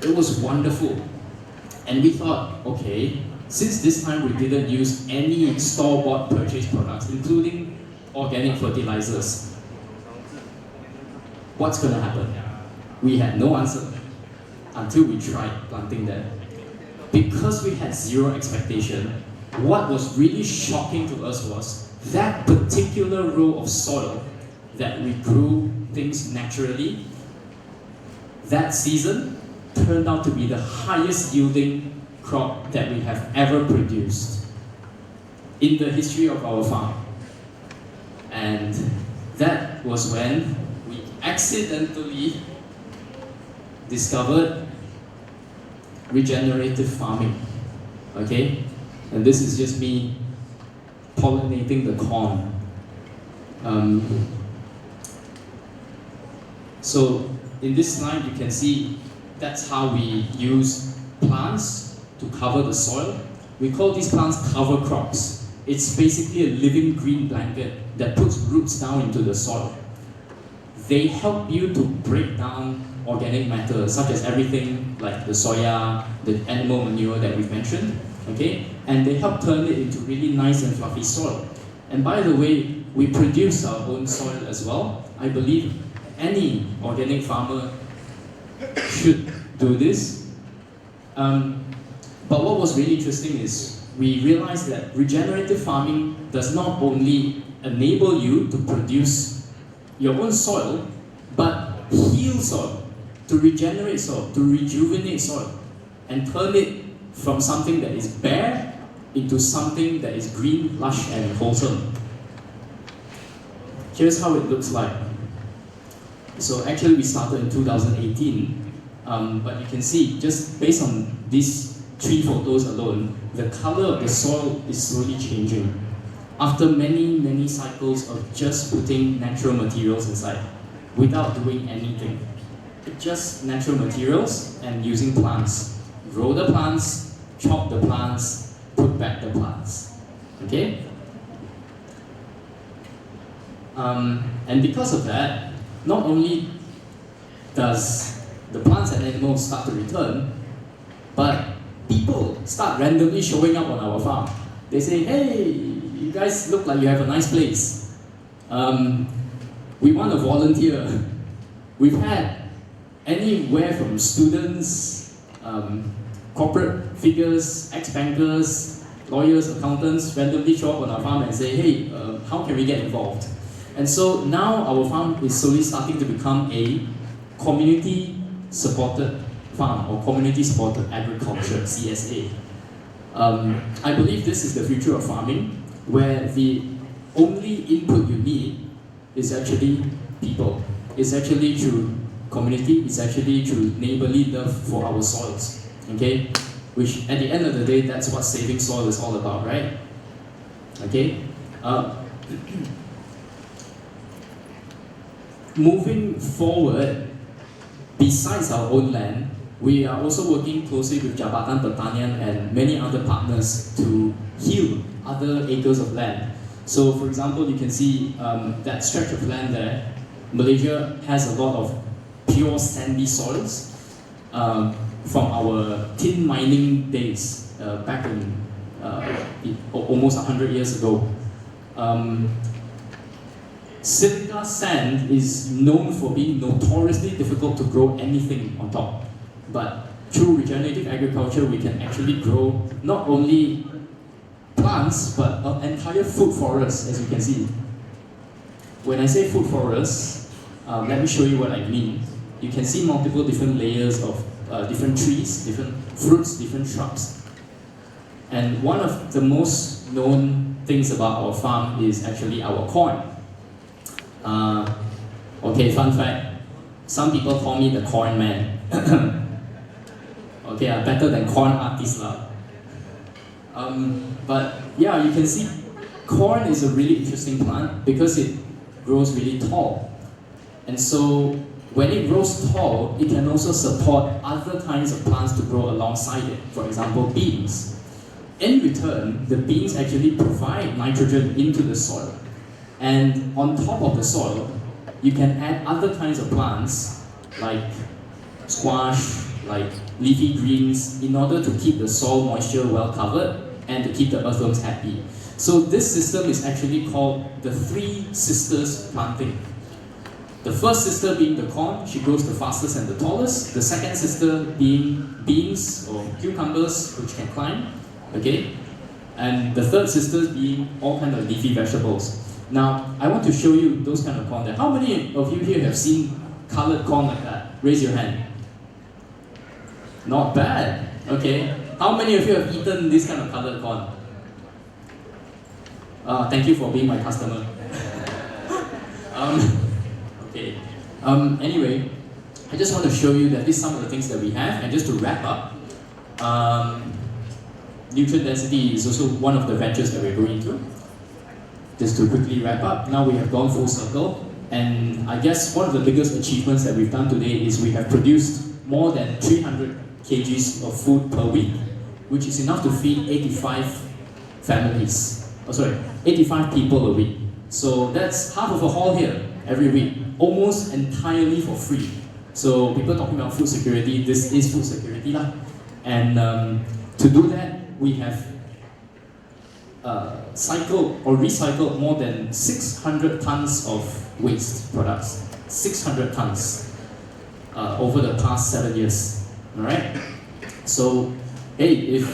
It was wonderful. And we thought, okay, since this time we didn't use any store-bought purchased products, including organic fertilizers, what's going to happen? We had no answer until we tried planting them. Because we had zero expectation, what was really shocking to us was that particular row of soil that we grew things naturally, that season turned out to be the highest yielding crop that we have ever produced in the history of our farm. And that was when we accidentally discovered regenerative farming. Okay? And this is just me pollinating the corn. So in this slide you can see that's how we use plants to cover the soil. We call these plants cover crops. It's basically a living green blanket that puts roots down into the soil. They help you to break down organic matter, such as everything like the soya, the animal manure that we've mentioned, okay? And they help turn it into really nice and fluffy soil. And by the way, we produce our own soil as well. I believe any organic farmer should do this. But what was really interesting is we realized that regenerative farming does not only enable you to produce your own soil, but heal soil, to regenerate soil, to rejuvenate soil, and turn it from something that is bare into something that is green, lush, and wholesome. Here's how it looks like. So actually we started in 2018, but you can see, just based on these 3 photos alone, the color of the soil is slowly changing. After many, many cycles of just putting natural materials inside, without doing anything. Just natural materials and using plants. Grow the plants, chop the plants, put back the plants. Okay? And because of that, not only does the plants and animals start to return, but people start randomly showing up on our farm. They say, hey, you guys look like you have a nice place. We want to volunteer. We've had anywhere from students, corporate figures, ex-bankers, lawyers, accountants randomly show up on our farm and say, hey, how can we get involved? And so now our farm is slowly starting to become a community-supported farm or community-supported agriculture, CSA. I believe this is the future of farming, where the only input you need is actually people. It's actually through community, it's actually through neighborly love for our soils. Okay? Which at the end of the day, that's what saving soil is all about, right? Okay. Moving forward, besides our own land, we are also working closely with Jabatan Pertanian and many other partners to heal other acres of land. So, for example, you can see that stretch of land there. Malaysia has a lot of pure sandy soils from our tin mining days back in almost 100 years ago. Silica sand is known for being notoriously difficult to grow anything on top. But through regenerative agriculture, we can actually grow not only plants, but an entire food forest, as you can see. When I say food forest, let me show you what I mean. You can see multiple different layers of different trees, different fruits, different shrubs. And one of the most known things about our farm is actually our corn. Okay, fun fact. Some people call me the corn man. Okay, better than corn artist lah. But yeah, you can see corn is a really interesting plant because it grows really tall. And so when it grows tall, it can also support other kinds of plants to grow alongside it. For example, beans. In return, the beans actually provide nitrogen into the soil. And on top of the soil, you can add other kinds of plants like squash, like leafy greens, in order to keep the soil moisture well covered and to keep the earthworms happy. So this system is actually called the Three Sisters planting. The first sister being the corn, she grows the fastest and the tallest. The second sister being beans or cucumbers, which can climb, okay? And the third sister being all kinds of leafy vegetables. Now, I want to show you those kind of corn there. How many of you here have seen colored corn like that? Raise your hand. Not bad, okay? How many of you have eaten this kind of colored corn? Thank you for being my customer. Okay. Anyway, I just want to show you that these are some of the things that we have, and just to wrap up, nutrient density is also one of the ventures that we're going into. Just to quickly wrap up, now we have gone full circle, and I guess one of the biggest achievements that we've done today is we have produced more than 300 kgs of food per week, which is enough to feed 85 families. 85 people a week. So that's half of a hall here every week, almost entirely for free. So people talking about food security, this is food security lah. And to do that, we have cycled or recycled more than 600 tons of waste products. 600 tons over the past 7 years. Alright? So, hey, if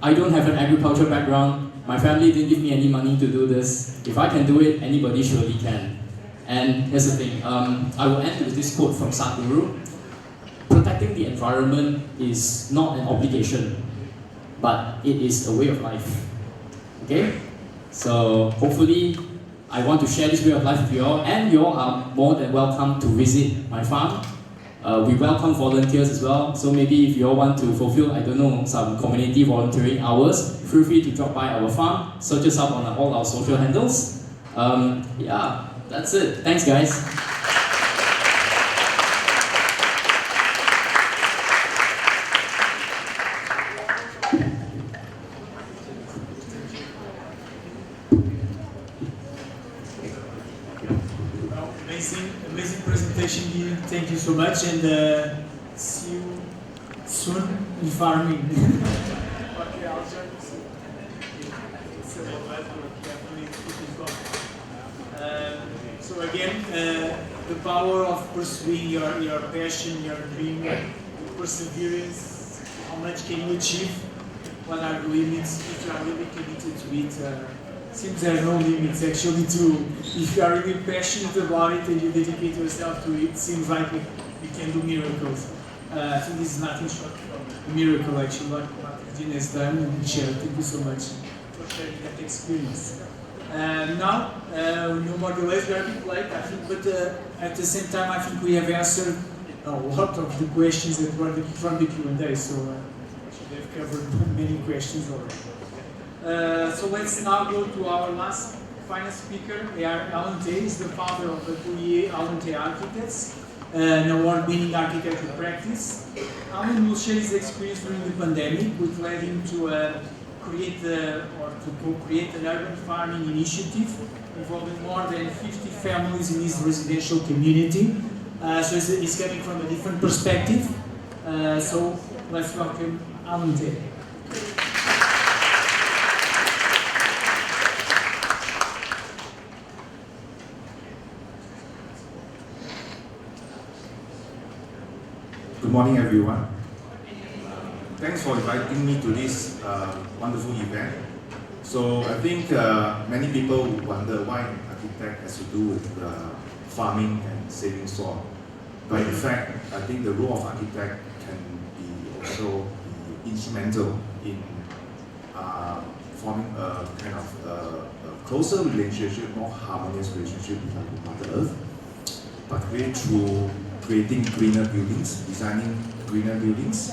I don't have an agriculture background, my family didn't give me any money to do this. If I can do it, anybody surely can. And here's the thing, I will end with this quote from Sadhguru. Protecting the environment is not an obligation, but it is a way of life. Okay? So hopefully, I want to share this way of life with you all, and you all are more than welcome to visit my farm. We welcome volunteers as well, so maybe if you all want to fulfill, I don't know, some community volunteering hours, feel free to drop by our farm, search us up on all our social handles. Yeah, that's it. Thanks guys.
Amazing presentation, Guy. Thank you so much, and see you soon in farming. Okay, I'll join you soon. So again, the power of pursuing your passion, your dream, perseverance. How much can you achieve? What are the limits? If you are really committed to it. Seems there are no limits actually to, if you are really passionate about it and you dedicate yourself to it, seems like you can do miracles. I think this is nothing short of a miracle actually, what Gene has done and shared. Thank you so much for sharing that experience. Now, no more delays, we are a bit late I think, but at the same time I think we have answered a lot of the questions that were from the Q&A, so we should have covered many questions already. So let's now go to our last final speaker. They are Alan Tay, is the founder of the Atelier Alan Tay Architects, an award-winning architecture practice. Alan will share his experience during the pandemic, which led him to create or to co-create an urban farming initiative involving more than 50 families in his residential community. So he's coming from a different perspective. So let's welcome Alan Tay.
Good morning, everyone. Thanks for inviting me to this wonderful event. So I think many people wonder why an architect has to do with farming and saving soil. But in fact, I think the role of architect can be also instrumental in forming a kind of a closer relationship, more harmonious relationship with Mother Earth, particularly through creating greener buildings, designing greener buildings.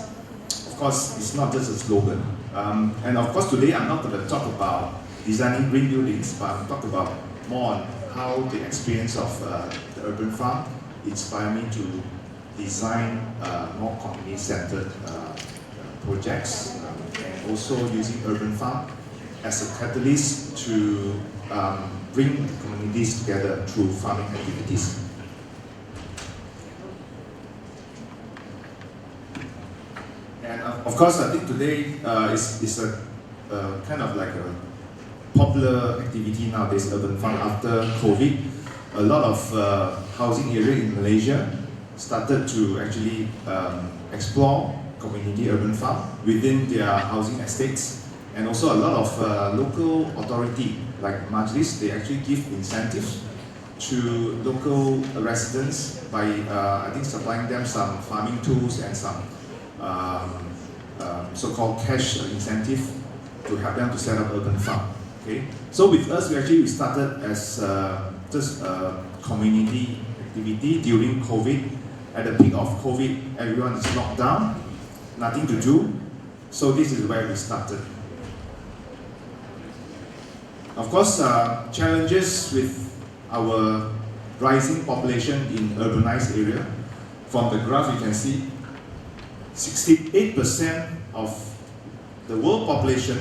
Of course, it's not just a slogan. And of course, today I'm not going to talk about designing green buildings, but I'm talking about more on how the experience of the urban farm inspired me to design more community-centered projects, and also using urban farm as a catalyst to bring communities together through farming activities. And of course, I think today is a kind of like a popular activity nowadays, urban farm. After COVID, a lot of housing area in Malaysia started to actually explore community urban farm within their housing estates, and also a lot of local authority like Majlis, they actually give incentives to local residents by I think supplying them some farming tools and some so-called cash incentive to help them to set up urban farm. Okay, so with us, we started as just a community activity during COVID. At the peak of COVID, everyone is locked down, nothing to do. So this is where we started. Of course, challenges with our rising population in urbanized area. From the graph, you can see 68% of the world population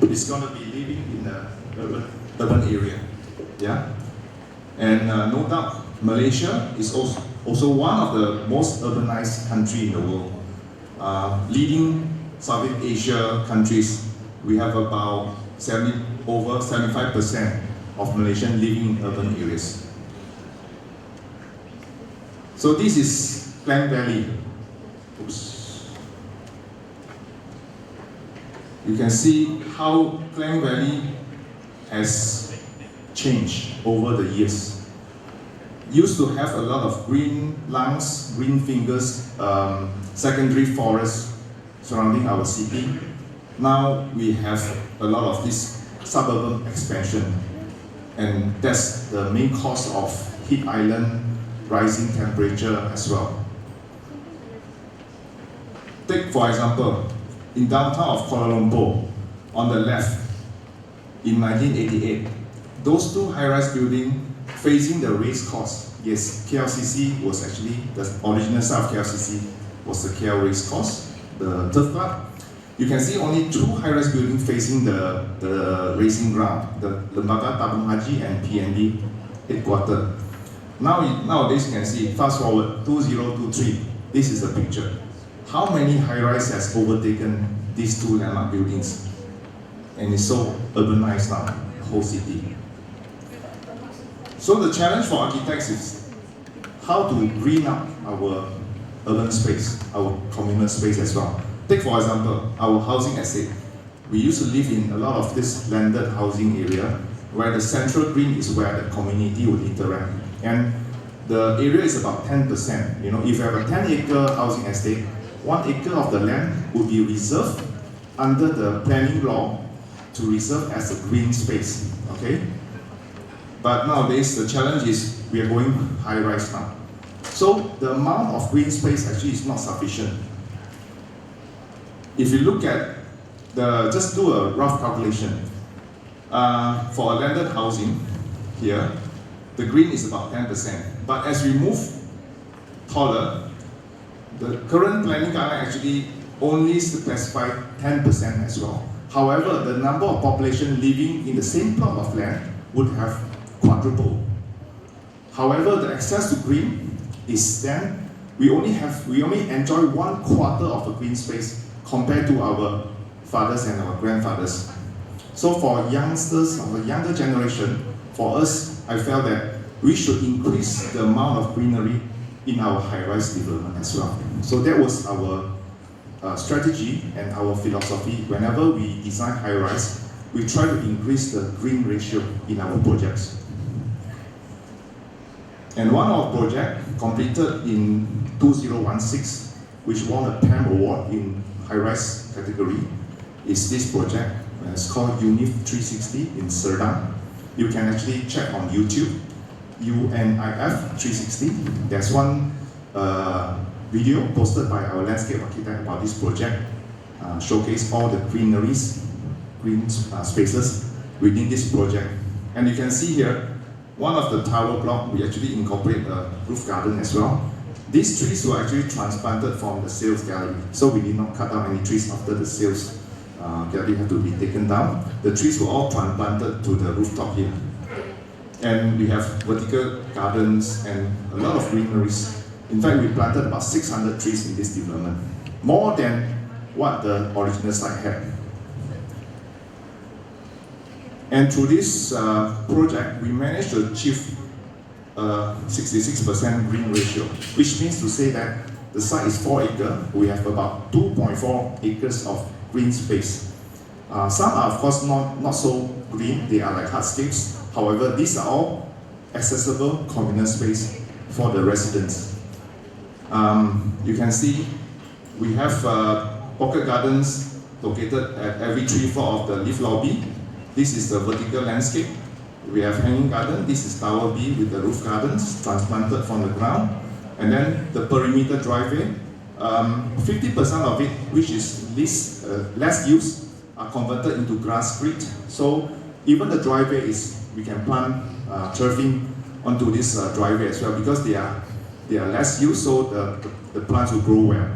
is going to be living in the urban area. Yeah, and no doubt Malaysia is also one of the most urbanized country in the world. Leading Southeast Asia countries, we have about over 75% of Malaysians living in urban areas. So this is Klang Valley. Oops. You can see how Klang Valley has changed over the years. Used to have a lot of green lungs, green fingers, secondary forests surrounding our city. Now we have a lot of this suburban expansion, and that's the main cause of heat island, rising temperature as well. Take for example, in downtown of Kuala Lumpur, on the left, in 1988, those two high-rise buildings facing the race course. Yes, KLCC was actually, the original site of KLCC was the KL race course, the turf club. You can see only two high-rise buildings facing the racing ground, the Lembaga Tabung Haji and PND headquarters. Nowadays you can see, fast forward, 2023, this is a picture. How many high-rise has overtaken these two landmark buildings? And it's so urbanized now, the whole city. So the challenge for architects is how to green up our urban space, our communal space as well. Take for example, our housing estate. We used to live in a lot of this landed housing area where the central green is where the community would interact. And the area is about 10%. You know, if you have a 10-acre housing estate, 1 acre of the land would be reserved under the planning law to reserve as a green space. Okay? But nowadays, the challenge is we are going high-rise now. So the amount of green space actually is not sufficient. If you look at just do a rough calculation. For a landed housing here, the green is about 10%. But as we move taller, the current planning guideline actually only specify 10% as well. However, the number of population living in the same plot of land would have quadrupled. However, the access to green is then, we only enjoy 1/4 of the green space compared to our fathers and our grandfathers. So for youngsters of the younger generation, for us, I felt that we should increase the amount of greenery in our high-rise development as well. So that was our strategy and our philosophy. Whenever we design high-rise, we try to increase the green ratio in our projects. And one of our projects completed in 2016, which won a PAM award in high-rise category, is this project. It's called UNIF 360 in Serdang. You can actually check on YouTube, UNIF 360. There's one video posted by our landscape architect about this project, showcase all the green spaces within this project. And you can see here, one of the tower block, we actually incorporate a roof garden as well. These trees were actually transplanted from the sales gallery, so we did not cut down any trees after the sales gallery had to be taken down. The trees were all transplanted to the rooftop here. And we have vertical gardens and a lot of greeneries. In fact, we planted about 600 trees in this development, more than what the original site had. And through this project, we managed to achieve 66% green ratio, which means to say that the site is 4 acres. We have about 2.4 acres of green space. Some are of course not so green, they are like hardscapes. However, these are all accessible communal space for the residents. You can see we have pocket gardens located at every 3 floors of the lift lobby. This is the vertical landscape. We have hanging garden. This is Tower B with the roof gardens transplanted from the ground. And then the perimeter driveway, 50% of it, which is less used, are converted into grass grid. So even the driveway we can plant turfing onto this driveway as well, because they are less used, so the plants will grow well.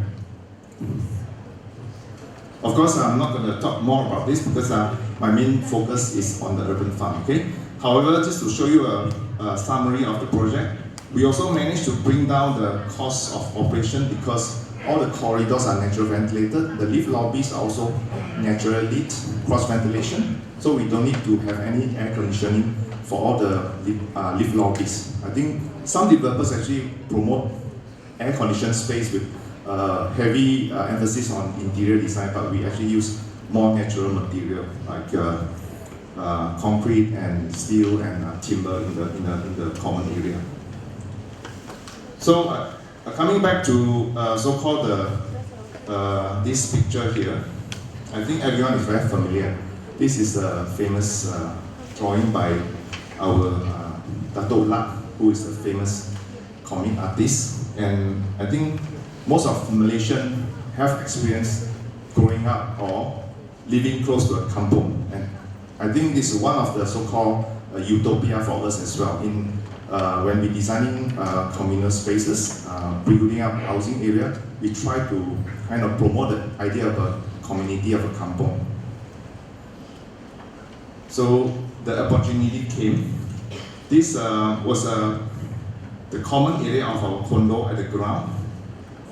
Of course, I'm not going to talk more about this because my main focus is on the urban farm. Okay. However, just to show you a summary of the project, we also managed to bring down the cost of operation because all the corridors are natural ventilated. The lift lobbies are also naturally lit, cross ventilation, so we don't need to have any air conditioning for all the lift lobbies. I think some developers actually promote air conditioned space with heavy emphasis on interior design, but we actually use more natural material like concrete and steel and timber in the common area. So coming back to so-called this picture here, I think everyone is very familiar. This is a famous drawing by our Dato' Lat, who is a famous comic artist, and I think most of Malaysians have experienced growing up or living close to a kampung, and I think this is one of the so-called utopia for us as well. When we're designing communal spaces, building up housing area, we try to kind of promote the idea of a community of a kampung. So the opportunity came. This was the common area of our condo at the ground,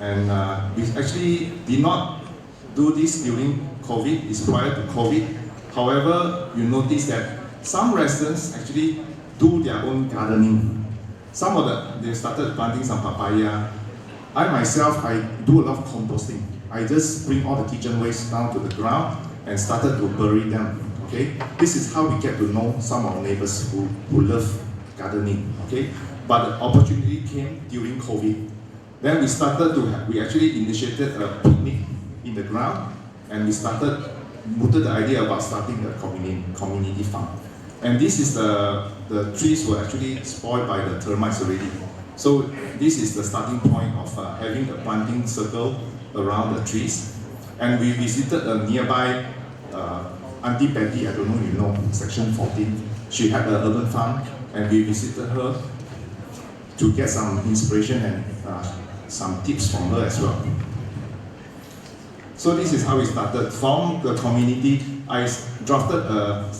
and we actually did not do this during COVID. It's prior to COVID. However, you notice that some residents actually do their own gardening. They started planting some papaya. I myself, I do a lot of composting. I just bring all the kitchen waste down to the ground and started to bury them. Okay, this is how we get to know some of our neighbors who love gardening. Okay, but the opportunity came during COVID. Then we actually initiated a picnic in the ground, and we mooted the idea about starting a community farm. And this is the trees were actually spoiled by the termites already. So this is the starting point of having a planting circle around the trees. And we visited a nearby Auntie Betty, I don't know if you know, section 14. She had an urban farm, and we visited her to get some inspiration and some tips from her as well. So this is how we started. From the community, I drafted a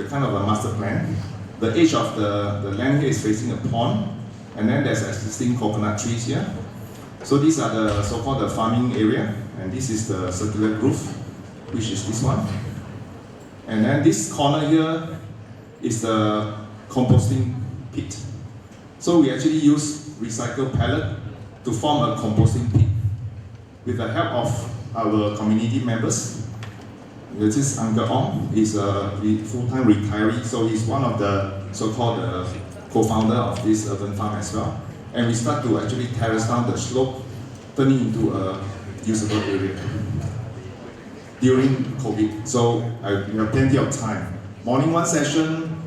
kind of a master plan. The edge of the land here is facing a pond, and then there's existing coconut trees here. So these are the so-called the farming area, and this is the circular groove, which is this one. And then this corner here is the composting pit. So we actually use recycled pellet to form a composting pit. With the help of our community members, this is Uncle Ong, he's a full-time retiree, so he's one of the so-called co-founder of this urban farm as well. And we start to actually terrace down the slope, turning into a usable area during COVID. So we have plenty of time. Morning one session,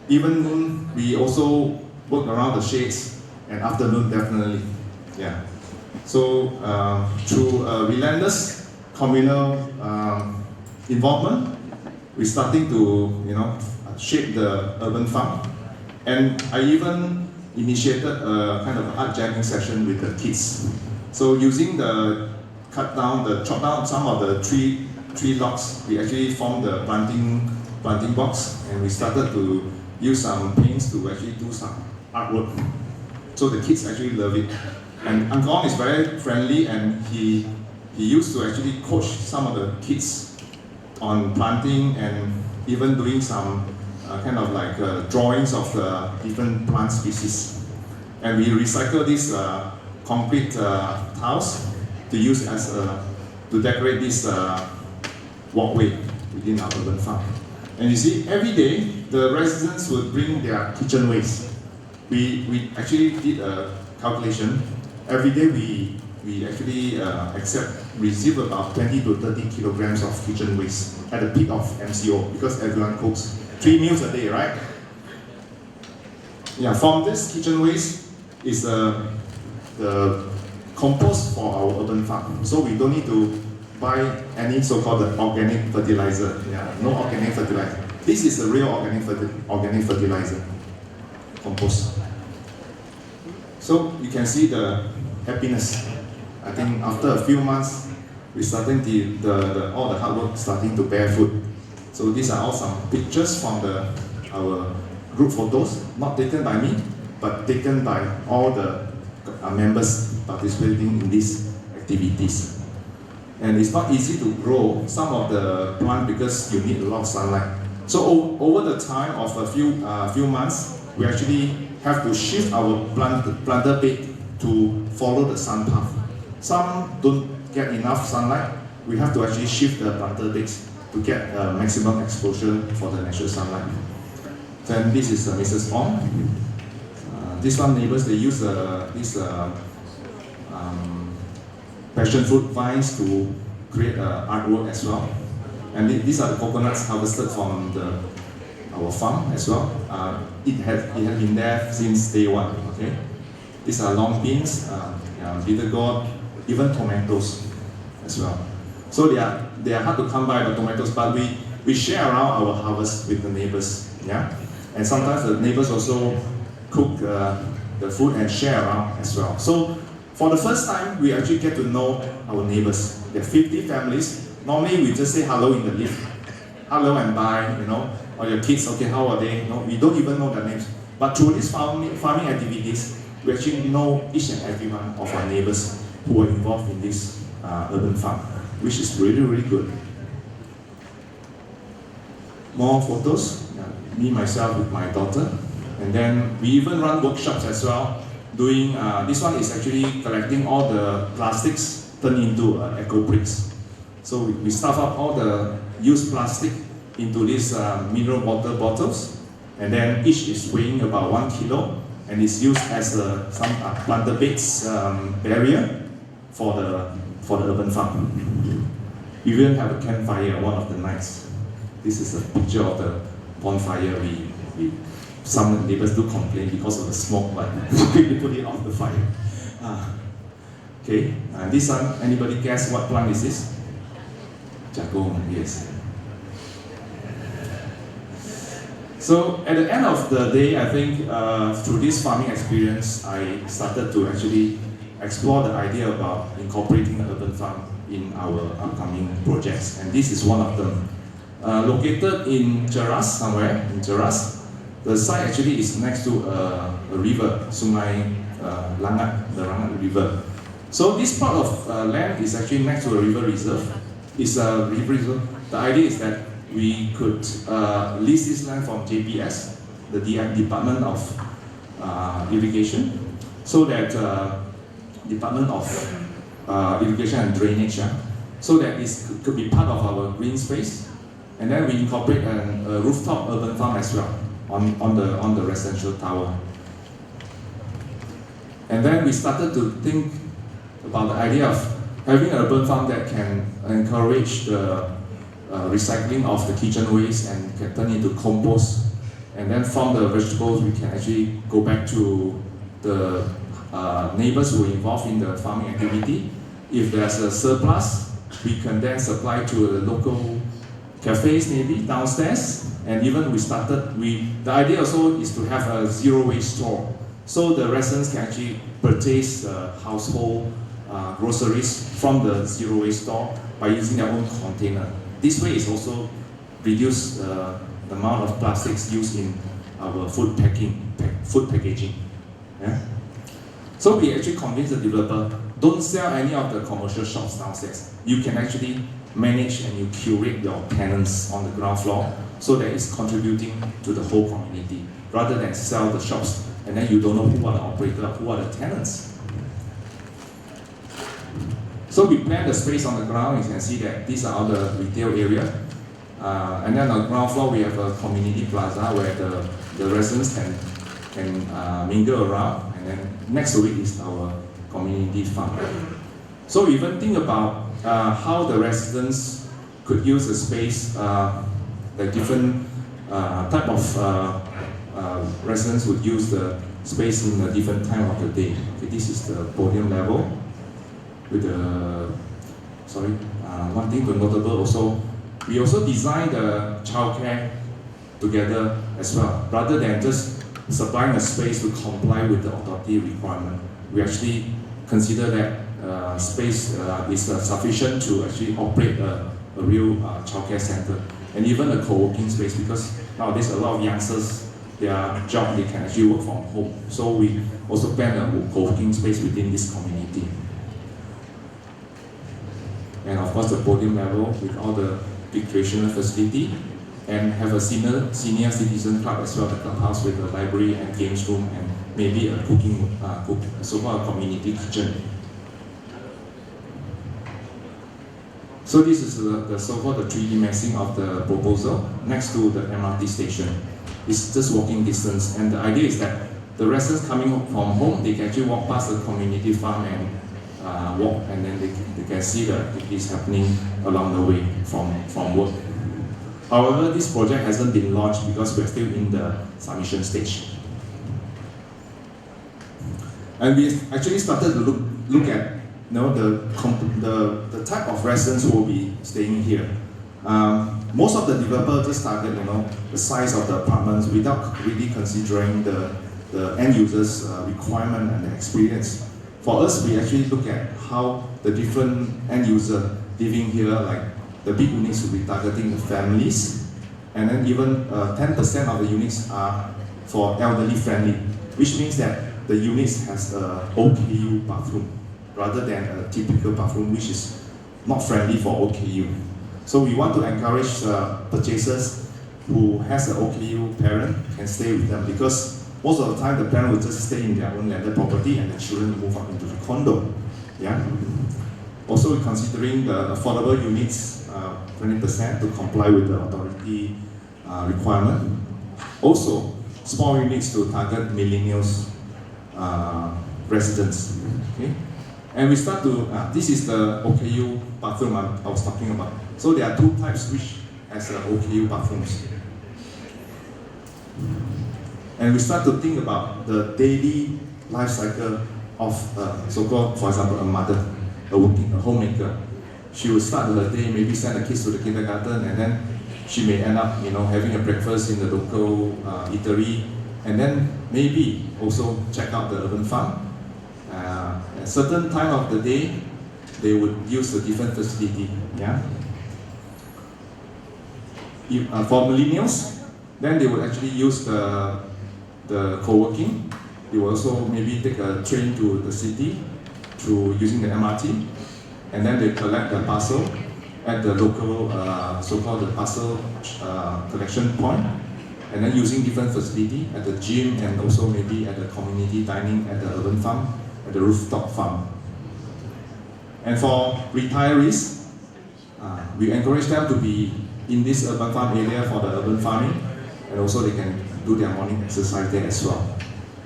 evening we also work around the shades, and afternoon definitely. Yeah. So through relentless communal involvement, we're starting to shape the urban farm. And I even initiated a kind of art jamming session with the kids. So using chop down some of the tree logs, we actually formed the planting box, and we started to use some paints to actually do some artwork. So the kids actually love it. And Uncle Ong is very friendly, and he used to actually coach some of the kids on planting and even doing some kind of like drawings of the different plant species. And we recycle these concrete tiles to use as to decorate this walkway within our urban farm. And you see, every day the residents would bring their kitchen waste. We actually did a calculation. Every day we actually receive about 20 to 30 kilograms of kitchen waste at the peak of MCO, because everyone cooks 3 meals a day, right? Yeah, from this kitchen waste is the compost for our urban farm. So we don't need to buy any so-called organic fertilizer. Yeah, no organic fertilizer. This is the real organic fertilizer, compost. So you can see the happiness. I think after a few months, we starting all the hard work starting to bear fruit. So these are all some pictures from our group photos, not taken by me, but taken by all the members participating in these activities. And it's not easy to grow some of the plant because you need a lot of sunlight. So over the time of a few months, we actually have to shift our planter bed to follow the sun path. Some don't get enough sunlight. We have to actually shift the planter beds to get maximum exposure for the natural sunlight. Then this is Mrs. Ong. This one neighbors, they use these passion fruit vines to create artwork as well. And these are the coconuts harvested from our farm as well. It has been there since day one. Okay, these are long beans, bitter gourd, even tomatoes as well. So they are hard to come by, the tomatoes, but we share around our harvest with the neighbors. Yeah, and sometimes the neighbors also cook the food and share around as well. So for the first time, we actually get to know our neighbors. There are 50 families. Normally we just say hello in the lift, hello and bye, or your kids, okay, how are they? We don't even know their names. But through these farming activities, we actually know each and every one of our neighbors who are involved in this urban farm, which is really, really good. More photos, me, myself with my daughter. And then we even run workshops as well, doing, this one is actually collecting all the plastics turned into eco bricks. So we stuff up all the used plastic into these mineral water bottles, and then each is weighing about 1 kilo, and is used as some planter beds barrier for the urban farm. We even have a campfire one of the nights. This is a picture of the bonfire. Some neighbors do complain because of the smoke, but we put it off the fire. Okay, this one, anybody guess what plant is this? Jagung, yes. So at the end of the day, I think through this farming experience, I started to actually explore the idea about incorporating an urban farm in our upcoming projects, and this is one of them. Located in Cheras, somewhere in Cheras, the site actually is next to a river, Sungai Langat, the Langat River. So this part of land is actually next to a river reserve. It's a river reserve. The idea is that we could lease this land from JPS, the Department of Irrigation, so that Department of Irrigation and Drainage, so that this could be part of our green space, and then we incorporate a rooftop urban farm as well on the residential tower. And then we started to think about the idea of having an urban farm that can encourage the recycling of the kitchen waste and can turn into compost, and then from the vegetables we can actually go back to the neighbors who are involved in the farming activity. If there's a surplus, we can then supply to the local cafes maybe downstairs, and even the idea also is to have a zero waste store, so the residents can actually purchase household groceries from the zero waste store by using their own container. This way is also reduce the amount of plastics used in our food packaging. Yeah? So we actually convinced the developer, don't sell any of the commercial shops downstairs. You can actually manage and you curate your tenants on the ground floor so that it's contributing to the whole community, rather than sell the shops and then you don't know who are the operator, who are the tenants. So we plan the space on the ground. You can see that these are all the retail area. And then on the ground floor we have a community plaza where the residents can mingle around, and then next to it is our community farm. So we even think about how the residents could use the space, the different type of residents would use the space in a different time of the day. Okay, this is the podium level. With the, one thing to notable also, we also designed the childcare together as well. Rather than just supplying a space to comply with the authority requirement, we actually consider that space is sufficient to actually operate a real childcare center, and even a co-working space, because nowadays a lot of youngsters, their job, they can actually work from home. So we also plan a co-working space within this community. And of course the podium level with all the recreational facility, and have a senior citizen club as well, the clubhouse with a library and games room and maybe a so-called a community kitchen. So this is the so-called the 3D massing of the proposal next to the MRT station. It's just walking distance, and the idea is that the residents coming from home, they can actually walk past the community farm and walk, and then they can see the activities happening along the way from work. However, this project hasn't been launched because we're still in the submission stage. And we actually started to look at the type of residents who will be staying here. Most of the developers just target the size of the apartments without really considering the end users' requirement and the experience. For us, we actually look at how the different end user living here, like the big units will be targeting the families, and then even 10% of the units are for elderly friendly, which means that the units has a OKU bathroom rather than a typical bathroom which is not friendly for OKU. So we want to encourage purchasers who has an OKU parent can stay with them, because most of the time the parent will just stay in their own landed property and the children move up into the condo. Yeah. Also considering the affordable units, 20% to comply with the authority requirement. Also, small units to target millennials residents. Okay? And we start to, this is the OKU bathroom I was talking about. So there are two types which has OKU bathrooms. And we start to think about the daily life cycle of so-called, for example, a mother, a homemaker. She will start her day, maybe send the kids to the kindergarten, and then she may end up, having a breakfast in the local eatery, and then maybe also check out the urban farm. At a certain time of the day, they would use a different facility. Yeah. For millennials, then they would actually use the co-working. They will also maybe take a train to the city through using the MRT, and then they collect the parcel at the local, so-called the parcel collection point, and then using different facility at the gym and also maybe at the community dining at the urban farm, at the rooftop farm. And for retirees, we encourage them to be in this urban farm area for the urban farming, and also they can do their morning exercise there as well.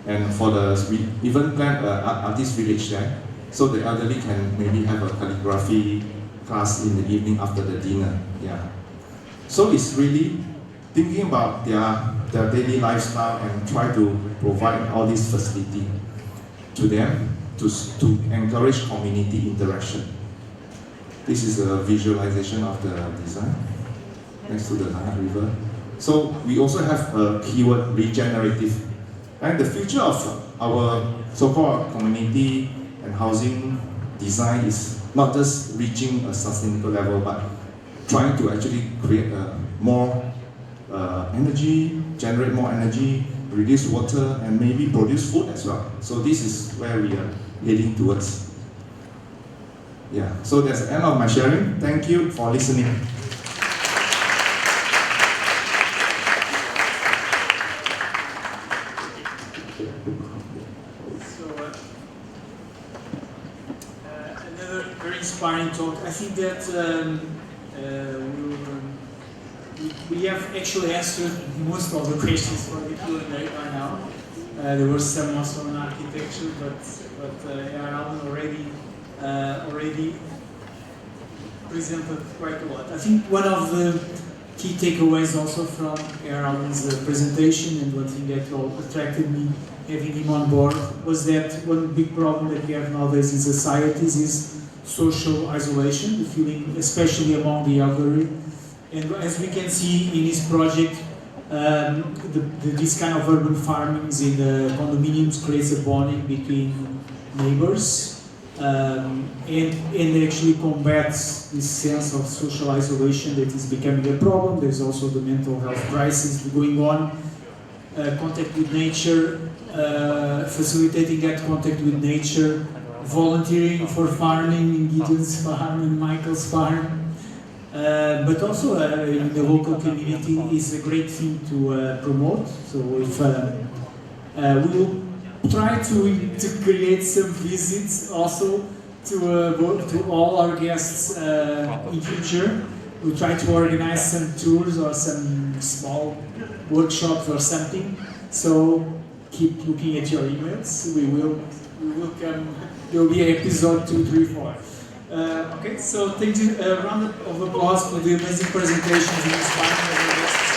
And for we even plan an artist village there, so the elderly can maybe have a calligraphy class in the evening after the dinner. Yeah. So it's really thinking about their daily lifestyle and try to provide all this facility to them to encourage community interaction. This is a visualization of the design next to the Nile River. So we also have a keyword regenerative. And the future of our so-called community and housing design is not just reaching a sustainable level, but trying to actually create more energy, generate more energy, reduce water, and maybe produce food as well. So this is where we are heading towards. Yeah, so that's the end of my sharing. Thank you for listening.
Another very inspiring talk. I think that we have actually answered most of the questions for the Q&A by now. There were some also on architecture, but Alan already presented quite a lot. I think one of the key takeaways also from Alan's presentation, and one thing that attracted me having him on board, was that one big problem that we have nowadays in societies is social isolation, the feeling, especially among the elderly. And as we can see in this project, this kind of urban farmings in the condominiums creates a bonding between neighbors, and actually combats this sense of social isolation that is becoming a problem. There's also the mental health crisis going on. Contact with nature, facilitating that contact with nature, volunteering for farming in Gideon's farm and Michael's farm, but also in the local community is a great thing to promote. So if we will try to create some visits also to all our guests in future. We'll try to organize some tours or some small workshops or something. So keep looking at your emails. We will come. There will be episode 2, 3, 4. Okay, so thank you. A round of applause for the amazing presentations and inspiring of our guests.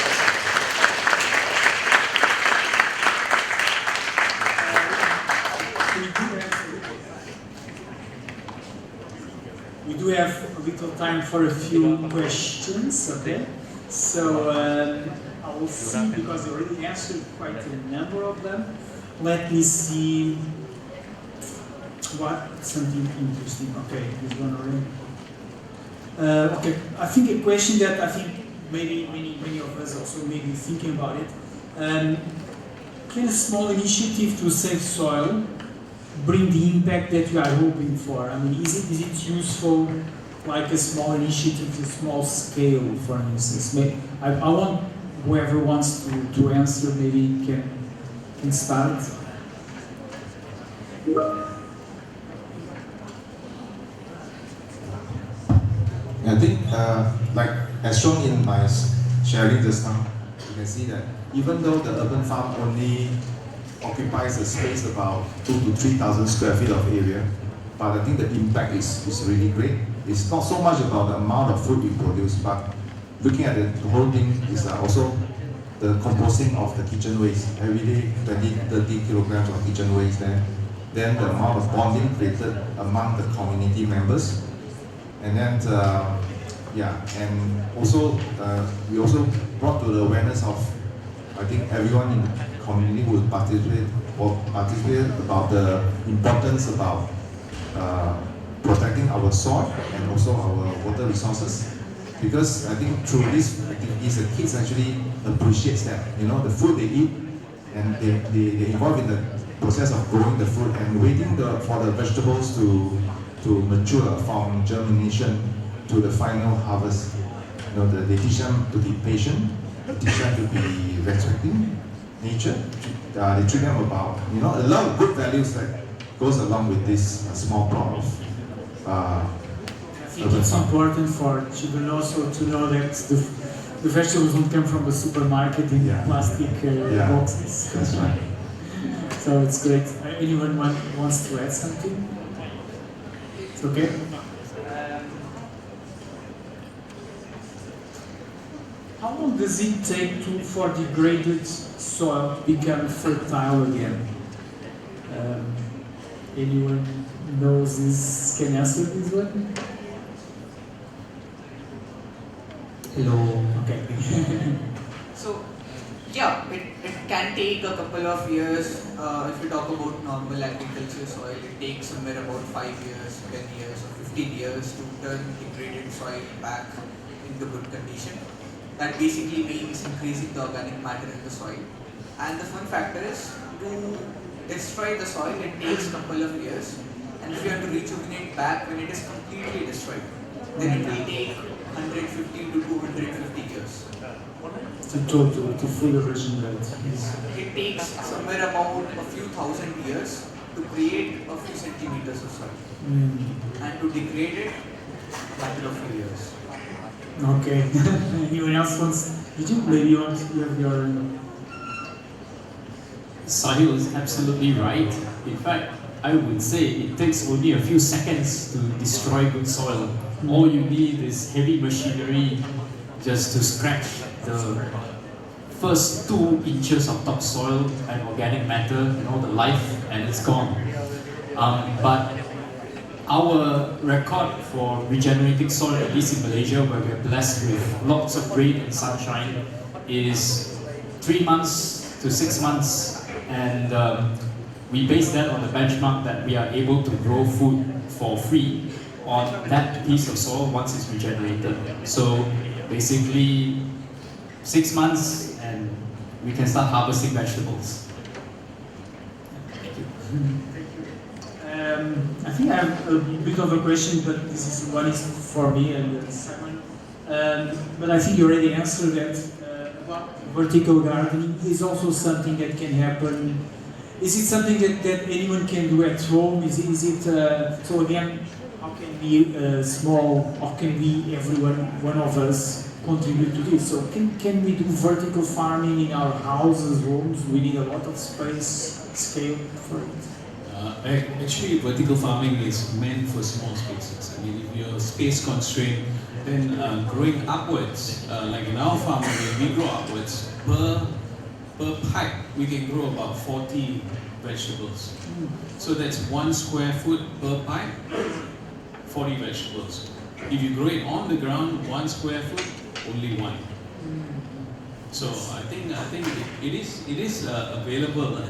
We do have a little time for a few questions. Okay, so I will see, because I already answered quite a number of them. Let me see. Something interesting. Okay, this one already. Okay, I think a question that I think maybe many of us also may be thinking about it. Can a small initiative to save soil bring the impact that you are hoping for? I mean, is it useful, like a small initiative to small scale, for instance? I want whoever wants to answer maybe can start.
I think, like as shown in my sharing just now, you can see that even though the urban farm only occupies a space about 2,000 to 3,000 square feet of area, but I think the impact is really great. It's not so much about the amount of food we produce, but looking at the whole thing is also the composting of the kitchen waste. Every day, 20, 30 kilograms of kitchen waste there. Then the amount of bonding created among the community members. And then Yeah, and also we also brought to the awareness of, I think everyone in the community would participate about the importance about protecting our soil and also our water resources. Because I think through these activities, the kids actually appreciate that, you know, the food they eat, and they involve in the process of growing the food and waiting for the vegetables to mature from germination to the final harvest. You know, they teach them to be patient, they teach them to be respecting nature. They treat them about, you know, a lot of good values that goes along with this small plot of
I think it's important for children also to know that the vegetables don't come from the supermarket in plastic boxes.
That's right.
So it's great. Anyone wants to add something? It's okay? How long does it take for degraded soil to become fertile again? Anyone knows this, can answer this one?
Hello.
Okay.
So, yeah, it can take a couple of years. If you talk about normal agriculture soil, it takes somewhere about 5 years, 10 years, or 15 years to turn degraded soil back into good condition. That basically means increasing the organic matter in the soil. And the fun factor is, to destroy the soil, it takes a couple of years. And if you have to rejuvenate back when it is completely destroyed, then it will take 150 to 250 years.
To fully regenerate.
It takes somewhere about a few thousand years to create a few centimeters of soil. And to degrade it, a matter of few years.
Okay. Anyone else wants? Did you maybe want to have your?
Sahil is absolutely right. In fact, I would say it takes only a few seconds to destroy good soil. All you need is heavy machinery just to scratch the first 2 inches of topsoil and organic matter, you know, the life, and it's gone. But our record for regenerating soil, at least in Malaysia, where we're blessed with lots of rain and sunshine, is 3 months to 6 months. And we base that on the benchmark that we are able to grow food for free on that piece of soil once it's regenerated. So basically 6 months and we can start harvesting vegetables. Thank you.
I think I have a bit of a question, but this is one is for me and Simon. But I think you already answered that. About vertical gardening is also something that can happen. Is it something that anyone can do at home? Is it so again? How can we how can we one of us contribute to this? So can we do vertical farming in our houses, homes? We need a lot of space, scale for it.
Actually, vertical farming is meant for small spaces. I mean, if you're space constrained, then growing upwards, like in our farm, we grow upwards, per pipe, we can grow about 40 vegetables. So that's 1 square foot per pipe, 40 vegetables. If you grow it on the ground, 1 square foot, only 1. So I think it is available.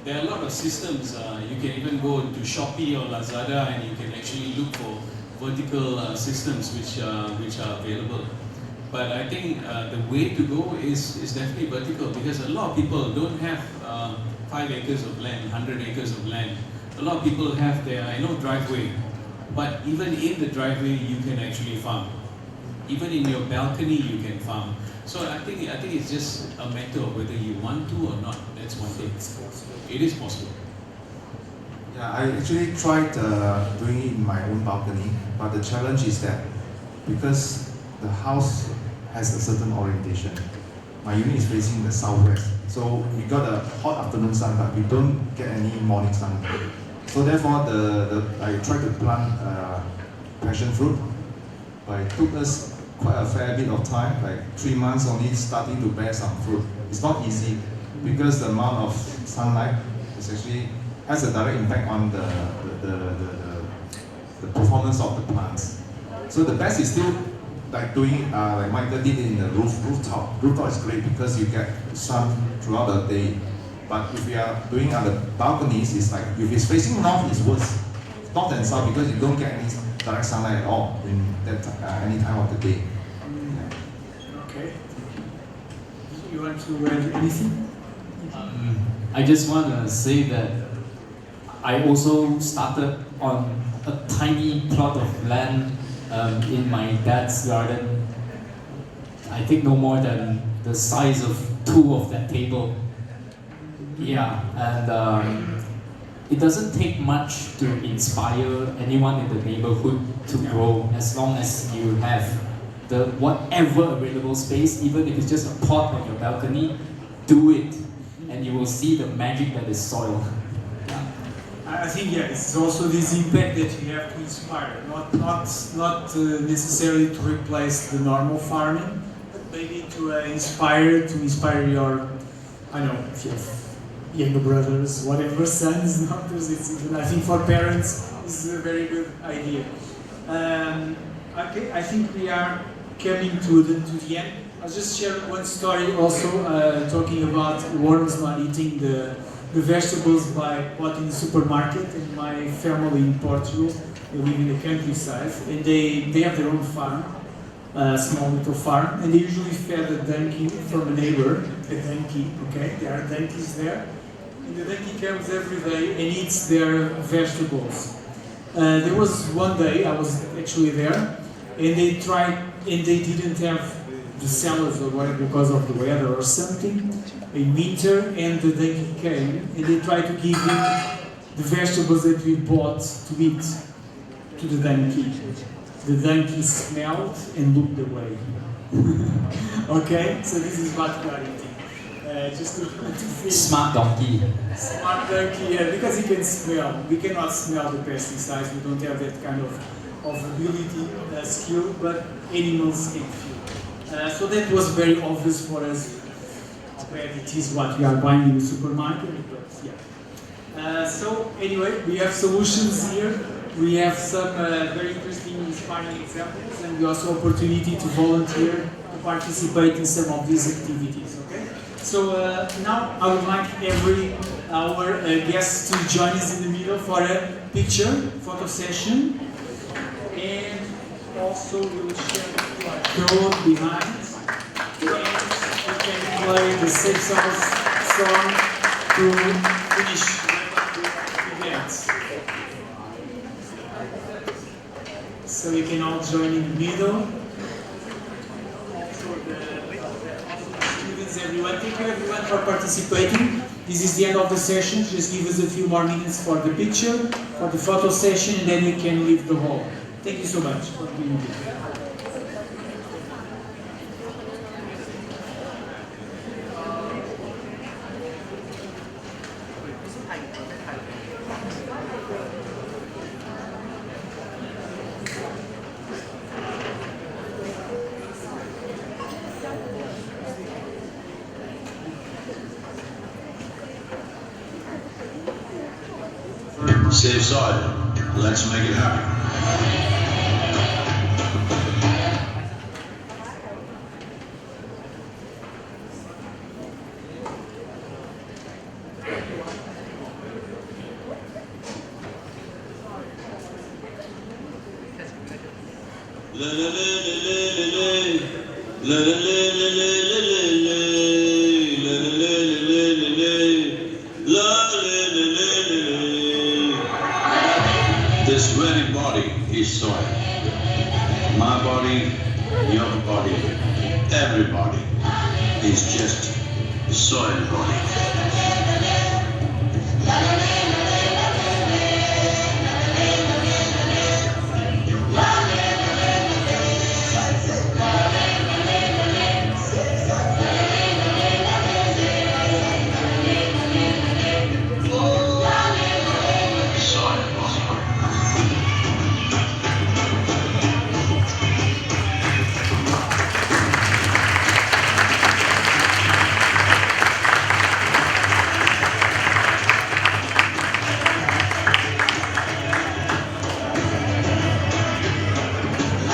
There are a lot of systems. You can even go to Shopee or Lazada and you can actually look for vertical systems which are available. But I think the way to go is definitely vertical, because a lot of people don't have 5 acres of land, 100 acres of land. A lot of people have their driveway, but even in the driveway you can actually farm. Even in your balcony you can farm. So I think it's just a matter of whether you want to or not. That's one thing. It is possible.
Yeah, I actually tried doing it in my own balcony, but the challenge is that because the house has a certain orientation, my unit is facing the southwest, so we got a hot afternoon sun, but we don't get any morning sun. So therefore, I tried to plant passion fruit, but it took us quite a fair bit of time, like 3 months only starting to bear some fruit. It's not easy because the amount of sunlight is actually has a direct impact on the performance of the plants. So the best is still like doing like Michael did in the rooftop. Rooftop is great because you get sun throughout the day. But if you are doing on the balconies, it's like if it's facing north, it's worse. North and south because you don't get any direct sunlight at all in that any time of the day.
Okay. You want to add anything?
I just want to say that I also started on a tiny plot of land in my dad's garden. I think no more than the size of 2 of that table. Yeah, and it doesn't take much to inspire anyone in the neighborhood to grow, as long as you have the whatever available space, even if it's just a pot on your balcony, do it, and you will see the magic that is soil.
I think it's also this impact that you have to inspire, not necessarily to replace the normal farming, but maybe to inspire your, I don't know, if you have younger brothers, whatever, sons, daughters. I think for parents this is a very good idea. Okay, I think we are coming to the end. I'll just share one story also, talking about worms not eating the vegetables bought in the supermarket. In my family in Portugal, they live in the countryside, and they have their own farm, a small little farm, and they usually fed a donkey from a neighbor, okay? There are donkeys there, and the donkey comes every day and eats their vegetables. There was one day, I was actually there, and they didn't have the salads or whatever because of the weather or something in winter, and the donkey came and they tried to give him the vegetables that we bought to eat to the donkey. The donkey smelled and looked away. Okay, so this is what we are eating. Just to feel.
Smart donkey.
Smart donkey, yeah, because he can smell. We cannot smell the pesticides. We don't have that kind of ability, skill, but animals can feel. So that was very obvious for us where it is what we are buying in the supermarket. But yeah. So anyway, we have solutions here. We have some very interesting, inspiring examples, and we also opportunity to volunteer to participate in some of these activities. Okay. So now I would like our guests to join us in the middle for a photo session, and also we will share the code behind, and we can play the Safe Souls song to finish the event. So you can all join in the middle. Also the students, everyone. Thank you everyone for participating. This is the end of the session. Just give us a few more minutes for the picture, for the photo session, and then we can leave the hall. Thank you so much for being here.
Safe soil. Let's make it happen. This very body is soil. My body, your body, everybody is just soil body.